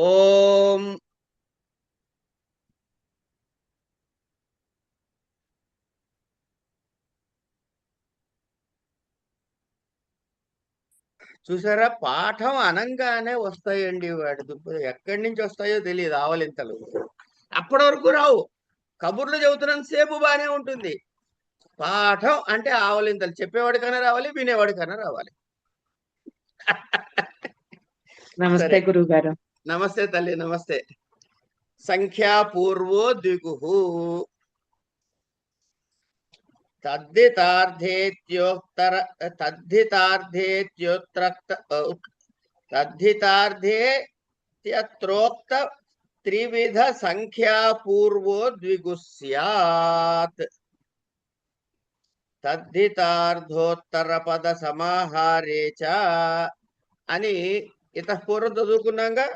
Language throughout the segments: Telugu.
ఓం చూసారా, పాఠం అనంగానే వస్తాయండి వాటి దుబ్బ ఎక్కడి నుంచి వస్తాయో తెలియదు ఆవలింతలు. అప్పటి వరకు రావు. కబుర్లు చెబుతున్నంత సేపు బానే ఉంటుంది. పాఠం అంటే ఆవలింతలు చెప్పేవాడికైనా రావాలి, వినేవాడికైనా రావాలి. నమస్తే సరే, గురుగారు. నమస్తే తల్లి, నమస్తే. సంఖ్యా పూర్వో ద్విగుహు తద్ధితార్థేత్యోత్తర తద్ధితార్థేత్యోత్రక్త తద్ధితార్థేత్యత్రోక్త త్రివిధ సంఖ్యా పూర్వో ద్విగు స్యాత్. తద్ధితార్థోత్తర పద సమాహారే చ అని ఇతఃపూర్వం చదువుకున్నాగా,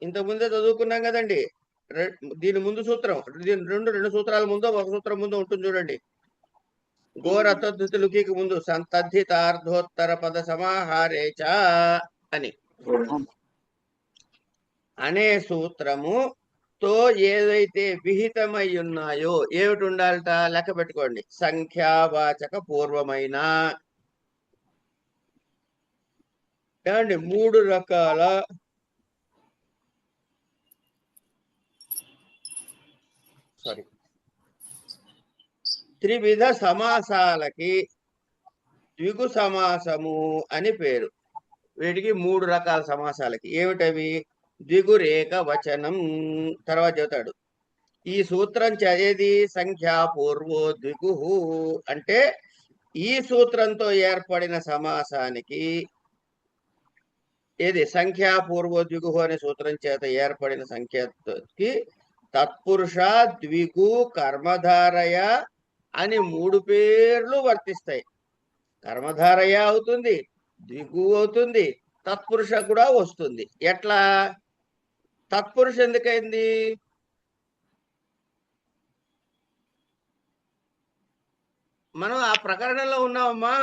ఇంతకుముందే చదువుకున్నాం కదండి. దీని ముందు సూత్రం, దీని రెండు సూత్రాల ముందు ఒక సూత్రం ముందు ఉంటుంది చూడండి. ఘోరతద్ధితులకి ముందు సంతద్ధితార్థోత్తర పద సమాహారే చ అని అనే సూత్రము తో ఏదైతే విహితమై ఉన్నాయో ఏమిటి ఉండాలట లెక్క పెట్టుకోండి. సంఖ్యావాచక పూర్వమైన ఏమండి 3 రకాల త్రివిధ సమాసాలకి ద్విగు సమాసము అని పేరు. వీటికి 3 రకాల సమాసాలకి ఏమిటవి? ద్విగురేక వచనం. తర్వాత చెబుతాడు. ఈ సూత్రం చదివేది సంఖ్యాపూర్వో ద్విగుహు అంటే ఈ సూత్రంతో ఏర్పడిన సమాసానికి, ఏది సంఖ్యాపూర్వో ద్విగుహు అనే సూత్రం చేత ఏర్పడిన సంఖ్యకి తత్పురుష ద్విగు కర్మధారయ అని 3 పేర్లు వర్తిస్తాయి. కర్మధారయ అవుతుంది, ద్విగు అవుతుంది, తత్పురుష కూడా వస్తుంది. ఎట్లా తత్పురుష ఎందుకైంది? మనం ఆ ప్రకరణంలో ఉన్నామమ్మా,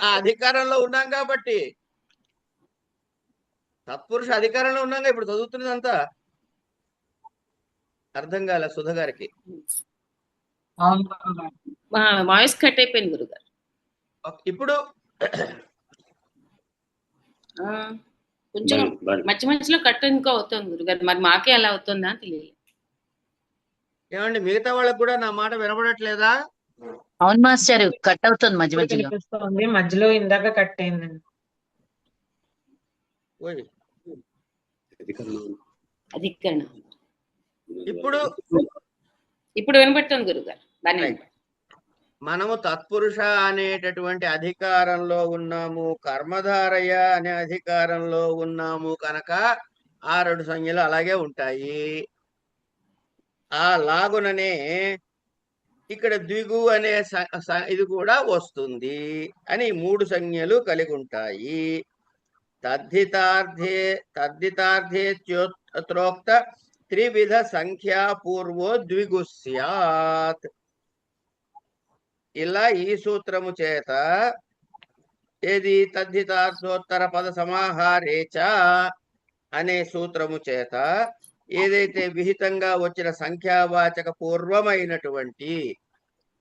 ఆ అధికారంలో ఉన్నాం కాబట్టి. తత్పురుష అధికారంలో ఉన్నాగా ఇప్పుడు చదువుతున్నదంతా. అర్థం కాలే సుధ గారికి. వాయిస్ కట్ అయిపోయింది గురుగారు. ఇప్పుడు కొంచెం మధ్య మధ్యలో కట్ ఇంకో అవుతుంది గురుగారు, మరి మాకే అలా అవుతుందా తెలియదు. ఏమండి, మిగతా వాళ్ళకి కూడా నా మాట వినపడట్లేదా? అవును మాస్టర్, కట్ అవుతుంది మధ్య మధ్యలో. మధ్యలో ఇందాక కట్ అయిందండి. అధికరణ ఇప్పుడు ఇప్పుడు వినపడుతుంది గురుగారు. మనము తత్పురుష అనేటటువంటి అధికారంలో ఉన్నాము, కర్మధారయ అనే అధికారంలో ఉన్నాము కనుక ఆ 2 సంజ్ఞలు అలాగే ఉంటాయి. ఆ లాగుననే ఇక్కడ ద్విగు అనే ఇది కూడా వస్తుంది అని 3 సంజ్ఞలు కలిగి ఉంటాయి. తద్ధితార్థేత్యోత్రోక్త త్రివిధ సంఖ్యా పూర్వో ద్విగు స్యాత్. ఇలా ఈ సూత్రము చేత, ఏది తద్ధితార్థోత్తర పద సమాహారే చ అనే సూత్రము చేత ఏదైతే విహితంగా వచ్చిన సంఖ్యావాచక పూర్వమైనటువంటి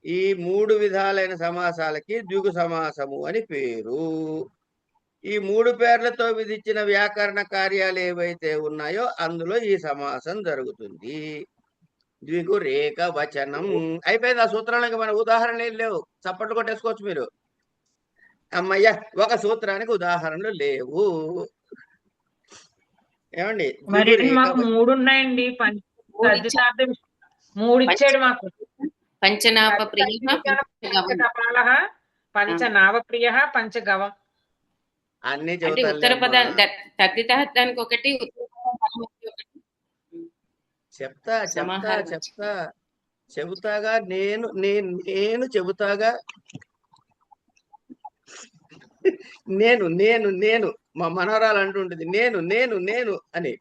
ఈ 3 విధాలైన సమాసాలకి ద్విగు సమాసము అని పేరు. ఈ 3 పేర్లతో విధించిన వ్యాకరణ కార్యాలు ఏవైతే ఉన్నాయో అందులో ఈ సమాసం జరుగుతుంది. ద్విగురేక వచనం అయిపోయింది. ఆ సూత్రానికి మన ఉదాహరణలు ఏం లేవు. చప్పట్లు కొట్టేసుకోవచ్చు మీరు. అమ్మయ్య, ఒక సూత్రానికి ఉదాహరణలు లేవు. ఏమండి, మాకు 3 ఉన్నాయండి. 3 ఇచ్చాడు మాకు. పంచనాభ ప్రియ, పంచనాభప్రియ, పంచగవం అన్ని అంటే ఉత్తర పద తద్ధితార్థానికి ఒకటి, చెబుతాగా నేను చెబుతాగా. నేను మా మనవరాలు అంటుంటుంది నేను నేను నేను అని.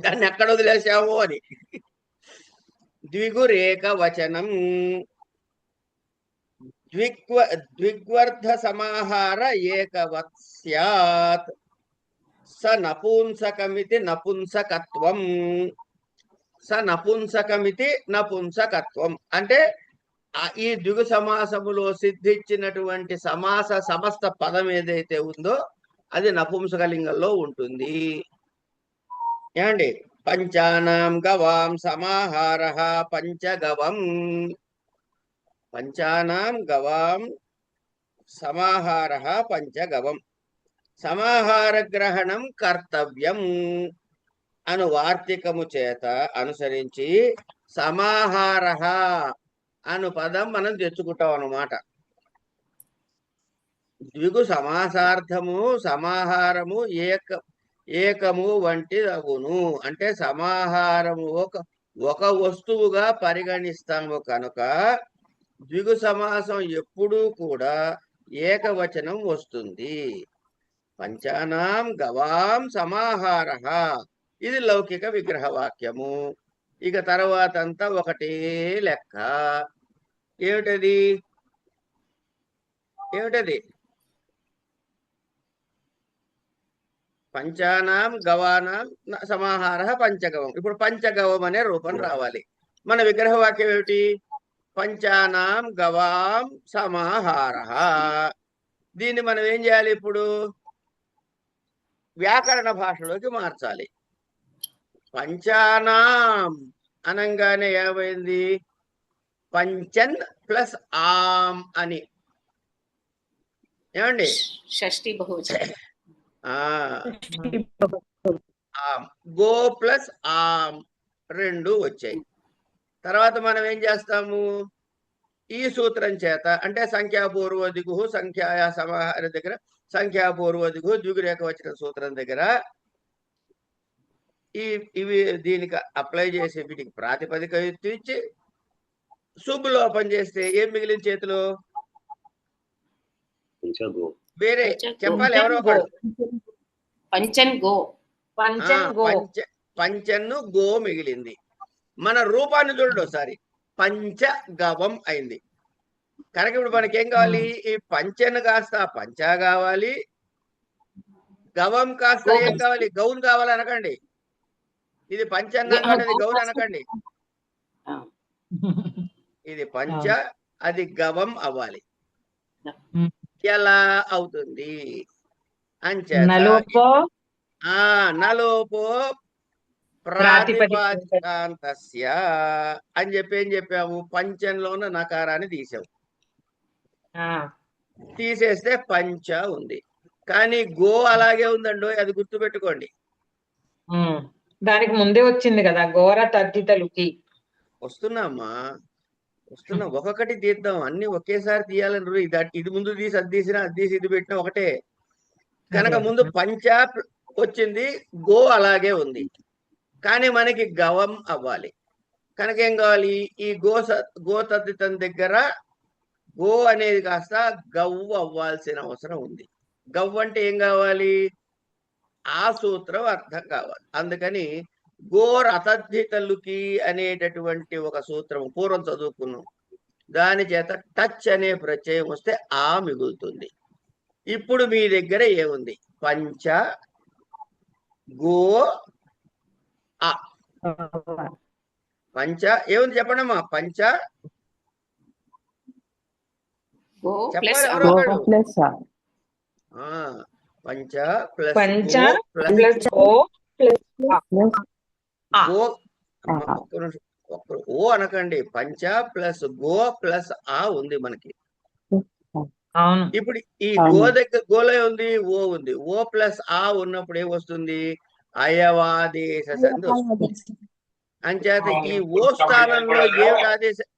దాన్ని ఎక్కడ వదిలేసావు అని. ద్విగురేక వచనం. ద్విగ్వర్ధ సమాహార ఏకవత్ స్యాత్ స నపుంసకమితి నపుంసకత్వం. నపుంసకత్వం అంటే ఈ ద్విగు సమాసములో సిద్ధించినటువంటి సమాస సమస్త పదం ఏదైతే ఉందో అది నపుంసకలింగంలో ఉంటుంది. ఏమండి? పంచానాం గవాం సమాహార పంచగవం. పంచానాం గవాం సమాహార పంచగవం. సమాహార గ్రహణం కర్తవ్యం అను వార్తికము చేత అనుసరించి సమాహార అను పదం మనం తెచ్చుకుంటాం అన్నమాట. ద్విగు సమాసార్థము సమాహారము ఏకము వంటి అగును. అంటే సమాహారము ఒక వస్తువుగా పరిగణిస్తాము కనుక ద్విగు సమాసం ఎప్పుడూ కూడా ఏకవచనం వస్తుంది. పంచానాం గవాం సమాహార ఇది లౌకిక విగ్రహవాక్యము. ఇక తర్వాత అంతా ఒకటే లెక్క. ఏమిటది? పంచానాం గవానాం సమాహార పంచగవం. ఇప్పుడు పంచగవం అనే రూపం రావాలి. మన విగ్రహవాక్యం ఏమిటి? పంచానాం గవాం సమాహార. దీన్ని మనం ఏం చేయాలి? ఇప్పుడు వ్యాకరణ భాషలోకి మార్చాలి. పంచానాం అనంగానే ఏమైంది? పంచన్ ప్లస్ ఆం అని. ఏమండి? షష్ఠి బహువచనం. గో ప్లస్ ఆం రెండు వచ్చాయి. తర్వాత మనం ఏం చేస్తాము? ఈ సూత్రం చేత అంటే సంఖ్యాపూర్వ దిగు సంఖ్యా సమాహార దగ్గర సంఖ్యాపూర్వ దిగు ద్విగురేఖ వచ్చిన సూత్రం దగ్గర ఇవి దీనికి అప్లై చేసి వీటికి ప్రాతిపదిక ఇచ్చి శుభ్లోపం చేస్తే ఏం మిగిలిన చేతిలో? వేరే చెప్పాలి ఎవరో ఒకరు. పంచన్ను గో మిగిలింది. మన రూపాన్ని చూడండి ఒకసారి. పంచగవం అయింది కనుక ఇప్పుడు మనకేం కావాలి? ఈ పంచన్ కాస్త పంచా కావాలి, గవం కాస్త ఏం కావాలి? గౌన్ కావాలి అనకండి. ఇది పంచన్న అది గౌన్ అనకండి. ఇది పంచ, అది గవం అవ్వాలి. ఎలా అవుతుంది? అంచేత నలోపో ప్రాతిపదికాంతస్య అని చెప్పి ఏం చెప్పాము? పంచంలోన నకారాన్ని తీసాము. తీసేస్తే పంచ ఉంది. కానీ గో అలాగే ఉందండో, అది గుర్తుపెట్టుకోండి. దానికి ముందే వచ్చింది కదా ఘోర తద్దితలుకి. వస్తున్నా. ఒక్కొక్కటి తీద్దాం. అన్ని ఒకేసారి తీయాలని ఇది ముందు తీసి అది తీసినా, అది తీసి ఇది పెట్టినా ఒకటే కనుక ముందు పంచ వచ్చింది, గో అలాగే ఉంది. కానీ మనకి గవం అవ్వాలి కనుక ఏం కావాలి? ఈ గో తద్దితం దగ్గర గో అనేది కాస్త గవ్వు అవ్వాల్సిన అవసరం ఉంది. గవ్వు అంటే ఏం కావాలి? ఆ సూత్రం అర్థం కావాలి. అందుకని గోర్ అతద్ధితలుకి అనేటటువంటి ఒక సూత్రం పూర్వం చదువుకున్నాం. దాని చేత టచ్ అనే ప్రత్యయం వస్తే ఆ మిగులుతుంది. ఇప్పుడు మీ దగ్గర ఏముంది? పంచ గో ఆ. పంచ ఏముంది చెప్పండి అమ్మా. పంచ చెప్పాలి ఎవరో ఒకరు. పంచ ప్లస్ ఓ అనకండి. పంచ ప్లస్ గో ప్లస్ ఆ ఉంది మనకి. ఇప్పుడు ఈ గో దగ్గర గోలో ఉంది, ఓ ఉంది. ఓ ప్లస్ ఆ ఉన్నప్పుడు ఏమొస్తుంది? అయవాదేశ సంధి వస్తుంది. అంచేత ఈ ఓ స్థానంలో ఏమిటి ఆదేశం?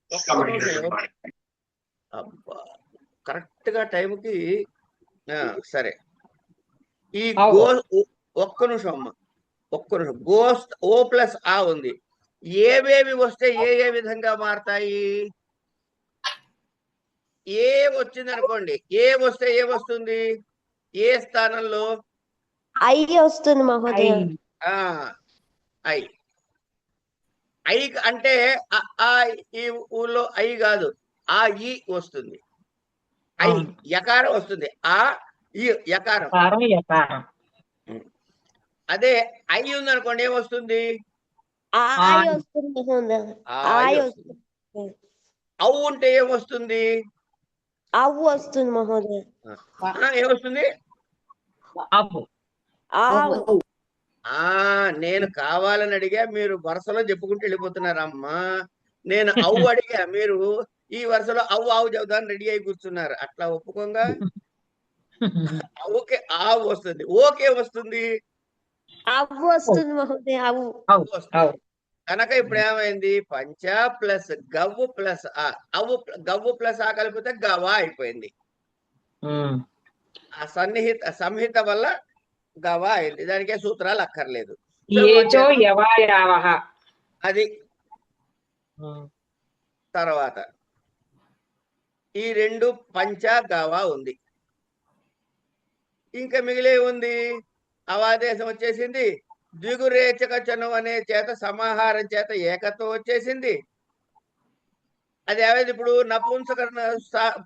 అబ్బా కరెక్ట్ గా టైంకి సరే. ఈ గో ఒక్క నిమిషం అమ్మ, ఒక్క నిమిషం. గో ఓ ప్లస్ ఆ ఉంది. ఏవేవి వస్తే ఏ విధంగా మారతాయి? ఏ వచ్చింది అనుకోండి. ఏ వస్తే ఏమొస్తుంది? ఏ స్థానంలో? ఐ వస్తుంది మహోదయ. ఐ. ఐ అంటే ఈ ఊళ్ళో ఐ కాదు, ఆ ఈ వస్తుంది. ఐ అవును. యకారం వస్తుంది. ఆ ఈ యకారం. కారం యకారం. అదే ఐ ఉందనుకోండి ఏమొస్తుంది? ఆయ్ ఆయ్. వస్తుంది మహోదయ. ఆయ్ ఆయ్ వస్తుంది. వస్తుంది. అవు ఉంటే ఏమొస్తుంది? అవ్వు వస్తుంది మహోదయ. ఏమొస్తుంది? అవ్వు. ఆవు. నేను కావాలని అడిగా, మీరు వరుసలో చెప్పుకుంటూ వెళ్ళిపోతున్నారమ్మా. నేను అవ్వు అడిగా, మీరు ఈ వరుసలో అవ్వు ఆవు చెబుదాన్ని రెడీ అయి కూర్చున్నారు. అట్లా ఒప్పుకోంగా. అవ్వుకే ఆవు వస్తుంది. ఓకే వస్తుంది. అవ్వు వస్తుంది మహోదయ. అవ్వు. అవ్వు. వస్తుంది. అవ్వు. కనుక ఇప్పుడు ఏమైంది? పంచ ప్లస్ గవ్వు ప్లస్ ఆ. అవ్వు గవ్వు ప్లస్ ఆ కలిపితే గవా అయిపోయింది. ఉమ్. ఆ సంహిత వల్ల గవా అయింది. దానికే సూత్రాలు అక్కర్లేదు. సో ఏచో యవా యావహ. అది ఉమ్. తర్వాత ఈ రెండు పంచ గవా ఉంది. ఇంకా మిగిలే ఉంది అవాదేశం వచ్చేసింది. ద్విగురేచక చను అనే చేత సమాహారం చేత ఏకత్వం వచ్చేసింది. అది ఏమైంది? ఇప్పుడు నపుంసకరణ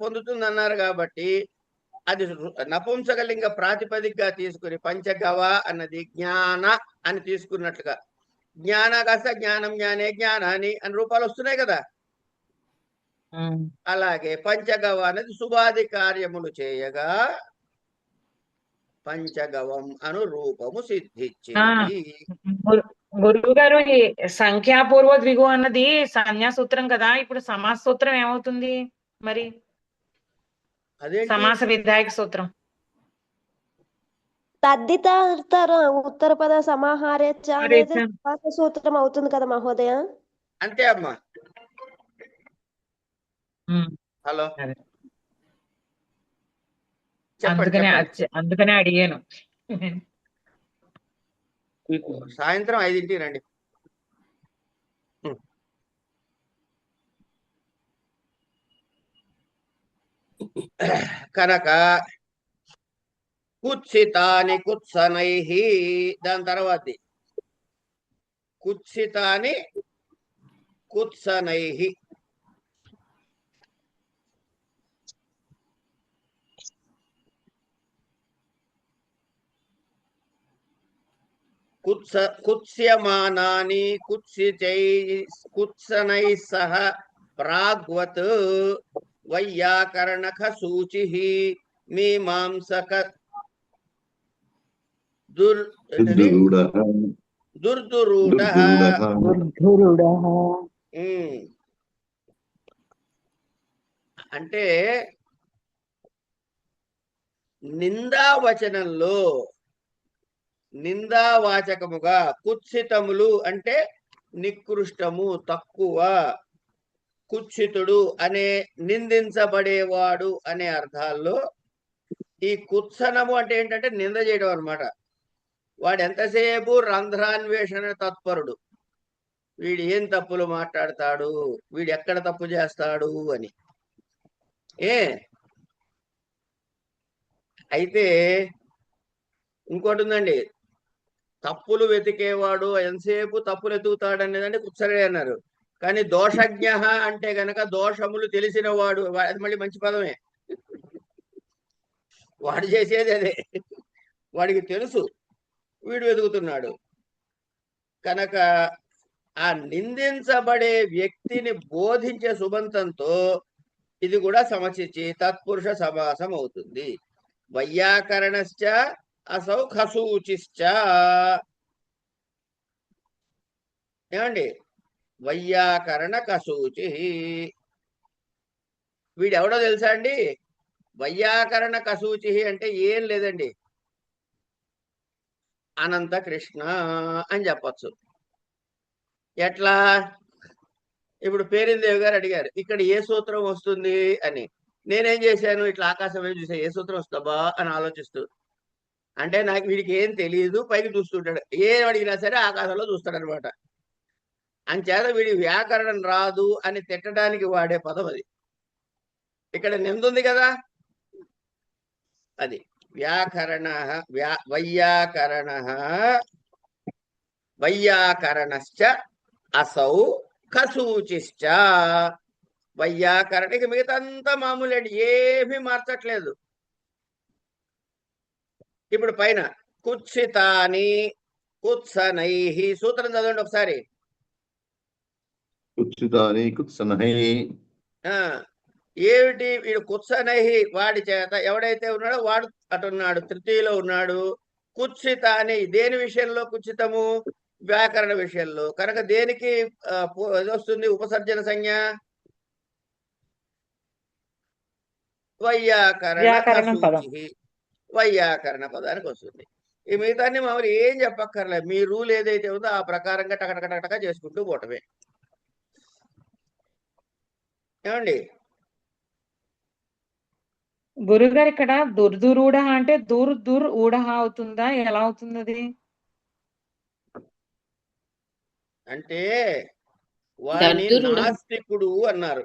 పొందుతుంది అన్నారు కాబట్టి అది నపుంసకలింగ ప్రాతిపదికగా తీసుకుని పంచగవ అన్నది జ్ఞాన అని తీసుకున్నట్లుగా జ్ఞాన కాస్త జ్ఞానం జ్ఞానే జ్ఞానాని అని రూపాలు వస్తున్నాయి కదా. ఉమ్. అలాగే పంచగవ అనేది శుభాది కార్యములు చేయగా పంచగవం అను రూపము సిద్ధించింది. గురువు గారు, ఈ సంఖ్యాపూర్వ ద్విగు అన్నది సంజ్ఞాసూత్రం కదా, ఇప్పుడు సమాస సూత్రం ఏమవుతుంది మరి? అదేంటి? సమాస విధాయక సూత్రం. తద్దితర ఉత్తర పద సమాహారేచ అనేది సమాస సూత్రం అవుతుంది కదా మహోదయ. అంతే అమ్మా. హలో, అదే. చెప్పండి చెప్పండి. అందుకనే అడిగాను. సాయంత్రం 5ంటికి రండి. కనుక కుత్సితాని కుత్సనై, దాని తర్వాత కుత్సితాని కుత్సనై. కుత్స్యమానాని కుత్సనై సహ ప్రాగ్వత్ వైయాకరణక సూచి మీమాంసక దుర్దురూఢ. అంటే నిందావచనంలో నిందావాచకముగా కుత్సితములు అంటే నికృష్టము, తక్కువ, కుత్సితుడు అనే నిందించబడేవాడు అనే అర్థాల్లో ఈ కుత్సనము అంటే ఏంటంటే నింద చేయడం అనమాట. వాడు ఎంతసేపు రంధ్రాన్వేషణ తత్పరుడు. వీడు ఏం తప్పులు మాట్లాడతాడు, వీడు ఎక్కడ తప్పు చేస్తాడు అని. అయితే ఇంకోటి ఉందండి, తప్పులు వెతికేవాడు ఎంతసేపు తప్పులు ఎతుకుతాడు అనేదంటే కుత్సరే అన్నారు. కానీ దోషజ్ఞ అంటే గనక దోషములు తెలిసిన వాడు, అది మళ్ళీ మంచి పదమే. వాడు చేసేది అదే, వాడికి తెలుసు, వీడు వెతుకుతున్నాడు. కనుక ఆ నిందించబడే వ్యక్తిని బోధించే సుబంతంతో ఇది కూడా సమచిచ్చి తత్పురుష సమాసం అవుతుంది. వైయాకరణశ్చ అసౌ ఖసూచిశ్చ. ఏమండి? వైయాకరణ కసూచి. వీడెవడో తెలుసా అండి? వైయాకరణ కసూచి అంటే ఏం లేదండి, అనంత కృష్ణ అని చెప్పచ్చు. ఎట్లా? ఇప్పుడు పేరిందేవి గారు అడిగారు ఇక్కడ ఏ సూత్రం వస్తుంది అని. నేనేం చేశాను, ఇట్లా ఆకాశం వైపు చూసా, ఏ సూత్రం వస్తుందా అని ఆలోచిస్తూ. అంటే నాకు వీడికి ఏం తెలియదు, పైకి చూస్తుంటాడు, ఏం అడిగినా సరే ఆకాశంలో చూస్తాడు అనమాట. అంచేత వీడి వ్యాకరణం రాదు అని తిట్టడానికి వాడే పదం అది. ఇక్కడ నిందుంది కదా, అది వ్యాకరణ. వైయాకరణశ్చ అసౌ ఖసూచిశ్చ. వైయాకరణిక మిగతా అంతా మామూలు అండి, ఏమీ మార్చట్లేదు. ఇప్పుడు పైన కుత్సితాని కుత్సనై సూత్రం చదవండి ఒకసారి. కుత్సితాని కుత్సనై. ఏమిటి వీడు కుత్సనై, వాడి చేత ఎవడైతే ఉన్నాడో వాడు అటున్నాడు, తృతీయలో ఉన్నాడు. కుత్సితాని దేని విషయంలో కుత్సితము? వ్యాకరణ విషయంలో. కనుక దేనికి వస్తుంది ఉపసర్జన సంజ్ఞ? వైయాకరణ సూచి, వైయాకరణ పదానికి వస్తుంది. ఈ మిగతాన్ని మామూలు ఏం చెప్పక్కర్లేదు, మీ రూల్ ఏదైతే ఉందో ఆ ప్రకారంగా టకటక చేసుకుంటూ పోవటమే. ఏమండి గురుగారు ఇక్కడ దుర్దురూఢ అంటే దుర్ ఊఢ అవుతుందా, ఎలా అవుతుంది అది? అంటే వాడిని దర్దురుడ. నాస్తికుడు అన్నారు.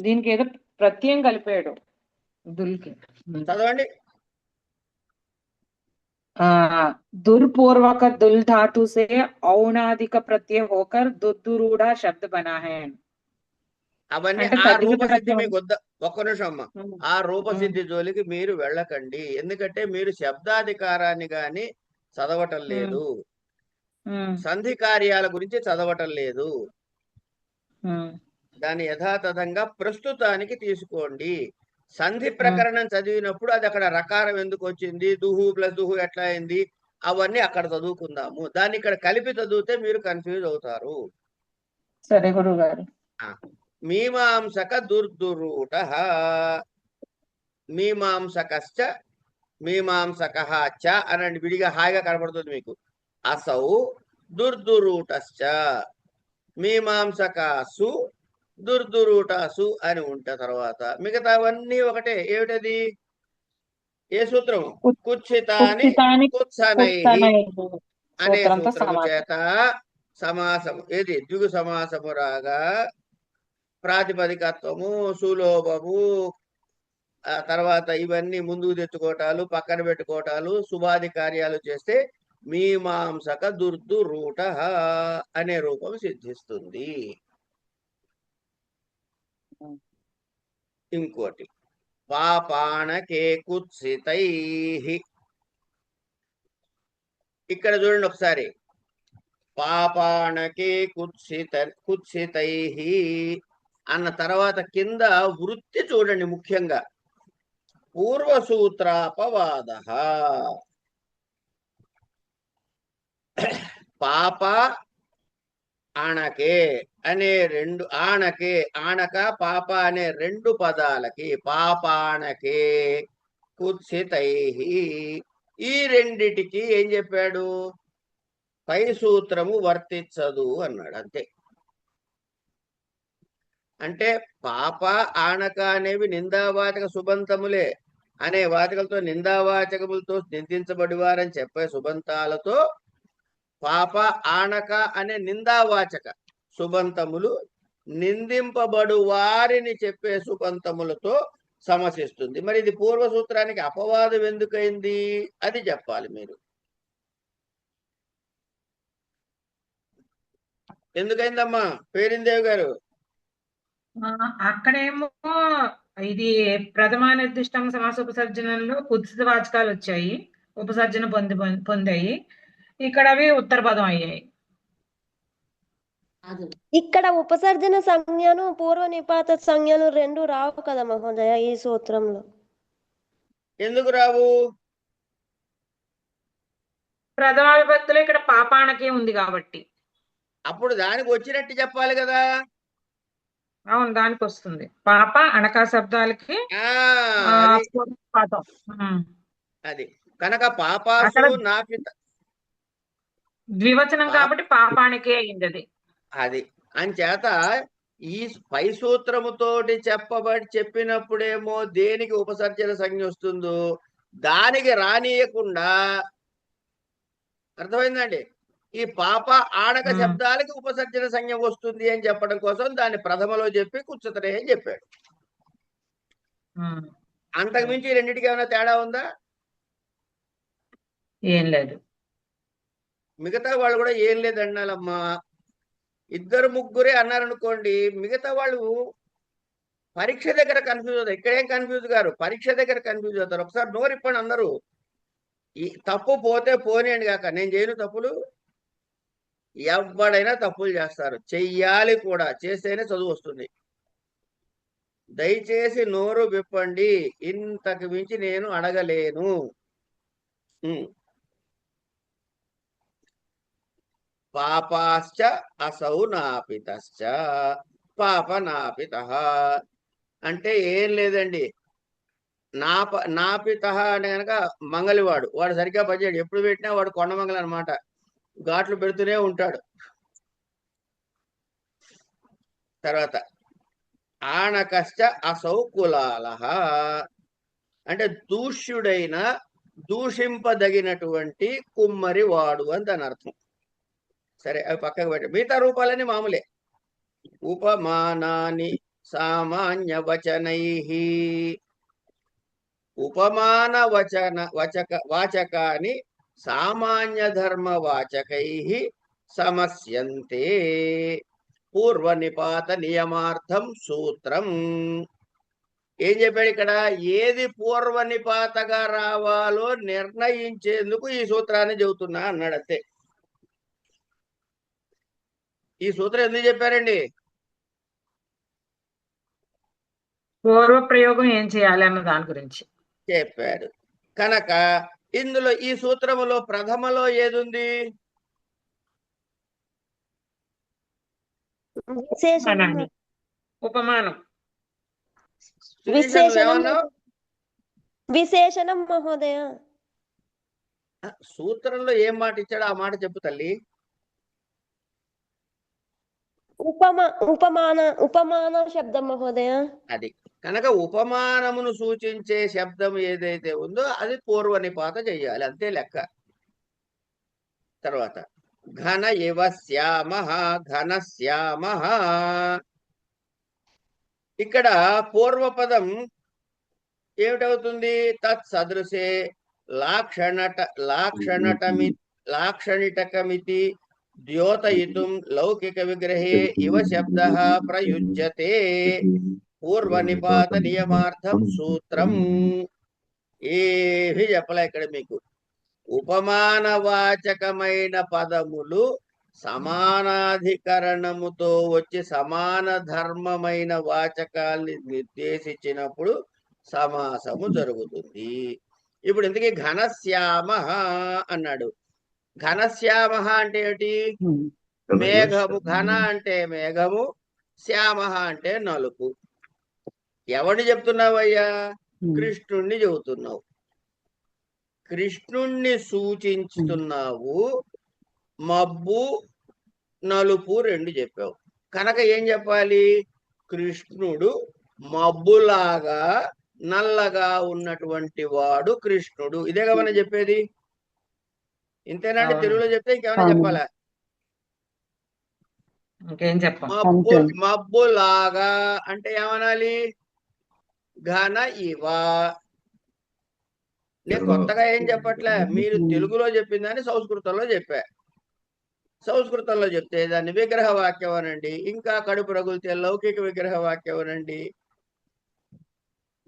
దీనికి ఏదో ప్రత్యయం కలిపాడు దుల్కి. చదవండి. दुर्पूर्वक दुल धातु से औणादिक प्रत्यय होकर दुर्दुरूढ़ा शब्द बना है. అవన్నీ అంటే ఆ తద్ధిత రూపసిద్ధి ప్రత్యయం. మీకు వద్ద. ఒక్క నిమిషం అమ్మ, ఆ రూపసిద్ధి జోలికి మీరు వెళ్ళకండి. ఎందుకంటే మీరు శబ్దాధికారాన్ని గాని చదవటం లేదు, సంధి కార్యాల గురించి చదవటం లేదు. దాన్ని యథాతథంగా ప్రస్తుతానికి తీసుకోండి. సంధి ప్రకరణం చదివినప్పుడు అది అక్కడ రకారం ఎందుకు వచ్చింది, దుహు ప్లస్ దుహు ఎట్లా అయింది, అవన్నీ అక్కడ చదువుకుందాము. దాన్ని ఇక్కడ కలిపి చదివితే మీరు కన్ఫ్యూజ్ అవుతారు. సరే గురువు గారు. మీమాంసక దుర్దురూట, మీమాంసకశ్చ మీమాంసకః చ అనండి, విడిగా హాయిగా కనపడుతుంది మీకు. అసౌ దుర్దురూటశ్చ మీమాంసకాసు దుర్దురూటాసు అని ఉంటే తర్వాత మిగతావన్నీ ఒకటే. ఏమిటది? ఏ సూత్రం? కుత్సితాని కుత్సనైః అనే సూత్రము చేత సమాసము ఏది? ద్విగు సమాసము రాగా ప్రాతిపదికత్వము, సులోభము, ఆ తర్వాత ఇవన్నీ ముందుకు తెచ్చుకోవటాలు, పక్కన పెట్టుకోవటాలు, శుభాది కార్యాలు చేస్తే మీమాంసక దుర్దురూట అనే రూపం సిద్ధిస్తుంది. ఇంకోటి పాపాణకే కుత్సితైః. ఇక్కడ చూడండి ఒకసారి. పాపాణకే కుత్సితైః అన్న తర్వాత కింద వృత్తి చూడండి. ముఖ్యంగా పూర్వసూత్రాపవాద. పాప ఆణకే అనే రెండు, ఆణకే ఆణక పాప అనే రెండు పదాలకి పాపాణకే కుత్సితైః ఈ రెండిటికి ఏం చెప్పాడు? పై సూత్రము వర్తించదు అన్నాడు. అంతే. అంటే పాప ఆణక అనేవి నిందావాచక సుబంతములే అనే వాచకలతో నిందావాచకములతో నిందించబడివారని చెప్పే సుబంతాలతో పాప ఆణక అనే నిందావాచక సుబంతములు నిందింపబడు వారిని చెప్పే సుబంతములతో సమసిస్తుంది. మరి ఇది పూర్వసూత్రానికి అపవాదం ఎందుకైంది అది చెప్పాలి మీరు. ఎందుకైందమ్మా పేరిందేవి గారు? అక్కడేమో ఇది ప్రథమా నిర్దిష్టం సమాస ఉపసర్జనంలో కుత్సిత వాచకాలు వచ్చాయి, ఉపసర్జన పొందాయి. ఇక్కడ అవి ఉత్తర పదం అయ్యాయి. ఇక్కడ ఉపసర్జన సంజ్ఞను పూర్వ నిపాత సంజ్ఞలు రెండు రావు కదా మహోదయ ఈ సూత్రంలో. ఎందుకు రావు? ప్రథమ విభక్తిలో ఇక్కడ పాపాణకే ఉంది కాబట్టి. అప్పుడు దానికి వచ్చినట్టు చెప్పాలి కదా. అవును, దానికి వస్తుంది. పాప అణకా శబ్దాలకి అది కనుక పాపాసు నాపిత ద్వివచనం కాబట్టి పాపానికే అయింది అది. అది అంచేత ఈ పై సూత్రముతోటి చెప్పినప్పుడేమో దేనికి ఉపసర్జన సంజ్ఞ వస్తుందో దానికి రానియకుండా, అర్థమైందండి? ఈ పాప ఆడక శబ్దాలకి ఉపసర్జన సంజ్ఞ వస్తుంది అని చెప్పడం కోసం దాన్ని ప్రథమలో చెప్పి కుత్సితనే అని చెప్పాడు. అంతకు మించి ఈ రెండింటికి ఏమైనా తేడా ఉందా? ఏం లేదు. మిగతా వాళ్ళు కూడా ఏం లేదన్నాలమ్మా. ఇద్దరు ముగ్గురే అన్నారనుకోండి, మిగతా వాళ్ళు పరీక్ష దగ్గర కన్ఫ్యూజ్ అవుతారు. ఇక్కడేం కన్ఫ్యూజ్ గారు, పరీక్ష దగ్గర కన్ఫ్యూజ్ అవుతారు. ఒకసారి నోరిప్పండి అందరూ. ఈ తప్పు పోతే పోనీయండి కాక, నేను చేయను తప్పులు. ఎవడైనా తప్పులు చేస్తారు, చెయ్యాలి కూడా, చేస్తేనే చదువు వస్తుంది. దయచేసి నోరు విప్పండి, ఇంతకు మించి నేను అడగలేను. పాపాశ్చ అసౌ నాపితశ్చ పాప నాపిత అంటే ఏం లేదండి. నాపిత అంటే కనుక మంగలివాడు, వాడు సరిగ్గా పనిచేయడు. ఎప్పుడు పెట్టినా వాడు కొండమంగళ అనమాట, ఘాట్లు పెడుతూనే ఉంటాడు. తర్వాత ఆనకశ్చ అసౌ కులాల అంటే దూష్యుడైన, దూషింపదగినటువంటి కుమ్మరి వాడు అని దాని అర్థం. సరే, అవి పక్కకు పెట్టి మిగతా రూపాలన్నీ మామూలే. ఉపమానాని సామాన్య వచనై, ఉపమాన వాచకాని సామాన్య ధర్మ వాచకై సమస్యంతే పూర్వ నిపాత నియమార్థం సూత్రం. ఏం చెప్పాడు ఇక్కడ? ఏది పూర్వ నిపాతగా రావాలో నిర్ణయించేందుకు ఈ సూత్రాన్ని చెబుతున్నా అన్నాడు. అంతే. ఈ సూత్రం ఎందుకు చెప్పారండి? పూర్వ ప్రయోగం ఏం చేయాలి అన్న దాని గురించి చెప్పారు కనుక ఇందులో ఈ సూత్రములో ప్రథమలో ఏదుంది? ఉపమానం. విశేషణం మహోదయ. సూత్రంలో ఏం మాట ఇచ్చాడో ఆ మాట చెప్పు తల్లి. ఉపమాన శబ్దం మహోదయ. అది కనుక ఉపమానమును సూచించే శబ్దం ఏదైతే ఉందో అది పూర్వ నిపాత చెయ్యాలి, అంతే లెక్క. తర్వాత ఘన ఇవ శ్యామ, ఘన శ్యామ. ఇక్కడ పూర్వపదం ఏమిటవుతుంది? తత్ సదృశే లాక్షణిటకమితి ద్యోతయితుం లౌకిక విగ్రహే ఇవ శబ్ద ప్రయుజ్యతే పూర్వ నిపాత నియమార్థం సూత్రం. ఏవి చెప్పలే ఇక్కడ మీకు. ఉపమానవాచకమైన పదములు సమానాధికరణముతో వచ్చి సమాన ధర్మమైన వాచకాల్ని నిర్దేశించినప్పుడు సమాసము జరుగుతుంది. ఇప్పుడు ఇంతకీ ఘనశ్యామ అన్నాడు. ఘనశ్యామ అంటే ఏమిటి? మేఘము. ఘన అంటే మేఘము, శ్యామ అంటే నలుపు. ఎవరిని చెప్తున్నావయ్యా? కృష్ణుణ్ణి చెబుతున్నావు. కృష్ణుణ్ణి సూచిస్తున్నావు. మబ్బు, నలుపు రెండు చెప్పావు కనుక ఏం చెప్పాలి? కృష్ణుడు మబ్బులాగా నల్లగా ఉన్నటువంటి వాడు కృష్ణుడు. ఇదేగా మనం చెప్పేది. ఇంతేనండి. తెలుగులో చెప్తే ఇంకేమైనా చెప్పాలా? ఇంకేం చెప్పాలి? మబ్బులాగా అంటే ఏమనాలి? ఘన ఇవ. నేను కొత్తగా ఏం చెప్పట్లే, మీరు తెలుగులో చెప్పిందని సంస్కృతంలో చెప్పా. సంస్కృతంలో చెప్తే దాన్ని విగ్రహ వాక్యం అనండి, ఇంకా కడుపు రగులితే లౌకిక విగ్రహ వాక్యం అనండి,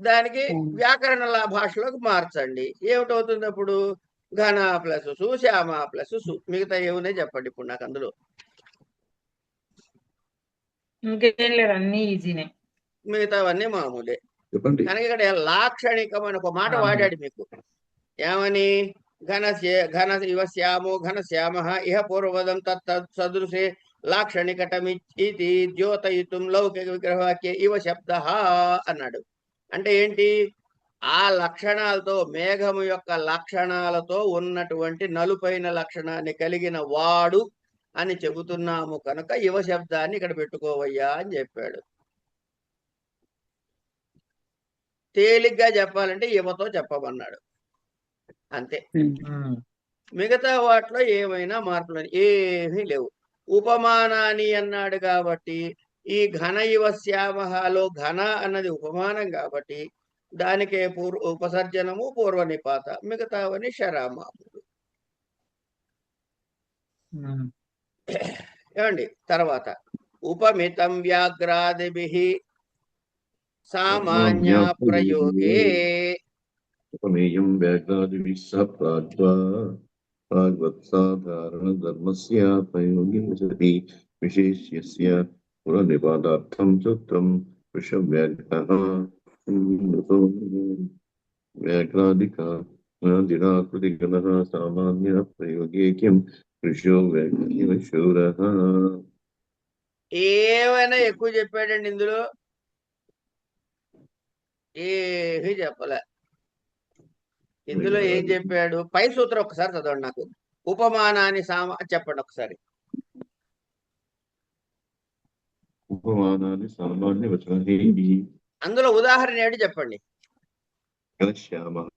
దానికి వ్యాకరణ భాషలోకి మార్చండి. ఏమిటవుతుంది అప్పుడు? ఘన ప్లస్ సు, శ్యామ ప్లస్ సు. మిగతా ఏమున్నాయి చెప్పండి ఇప్పుడు నాకు అందులో. ఇంకేం లేదు, అన్ని ఈజీనే. మిగతావన్నీ మామూలే. కనుక ఇక్కడ లాక్షణికం అని ఒక మాట వాడాడు మీకు. ఏమని? ఘన ఇవ శ్యామో ఘన శ్యామ ఇహ పూర్వపదం తత్ సదృశే లాక్షణికటమితి ద్యోతయితుం లౌకిక విగ్రహవాక్య ఇవ శబ్ద అన్నాడు. అంటే ఏంటి? ఆ లక్షణాలతో, మేఘము యొక్క లక్షణాలతో ఉన్నటువంటి నలుపైన లక్షణాన్ని కలిగిన వాడు అని చెబుతున్నాము కనుక ఇవ శబ్దాన్ని ఇక్కడ పెట్టుకోవయ్యా అని చెప్పాడు. తేలిగ్గా చెప్పాలంటే ఇవతో చెప్పమన్నాడు, అంతే. మిగతా వాటిలో ఏమైనా మార్పులు ఏమీ లేవు. ఉపమానాన్ని అన్నాడు కాబట్టి ఈ ఘన ఇవ శ్యామలో ఘన అన్నది ఉపమానం కాబట్టి దానికే ఉపసర్జనము పూర్వ నిపాత, మిగతావని శరామాములు. ఏమండి తర్వాత ఉపమితం వ్యాఘ్రాదిభిః సామాన్య ప్రయోగే ఉపమేయం వ్యాఘ్రాదిభిః సహ ప్రాగ్వత్సాధారణధర్మస్య ప్రయోగే సతి విశేష్యస్య పునర్నిపాతార్థం సూత్రం వృషవ్యాఘ్రः వ్యాఘ్రాదికాదినాకృతిగణः సామాన్య ప్రయోగే కిం వృషో వ్యాఘ్రః శూరः. ఏమైనా ఎక్కువ చెప్పాడండి ఇందులో? ఏమీ చెప్పలే. ఇందులో ఏం చెప్పాడు? పై సూత్రం ఒకసారి చదవండి నాకు. ఉపమానాన్ని చెప్పండి ఒకసారి. ఉపమానాన్ని సామాన్య వచనే అందులో ఉదాహరణ ఏంటి చెప్పండి. గణశ్యామః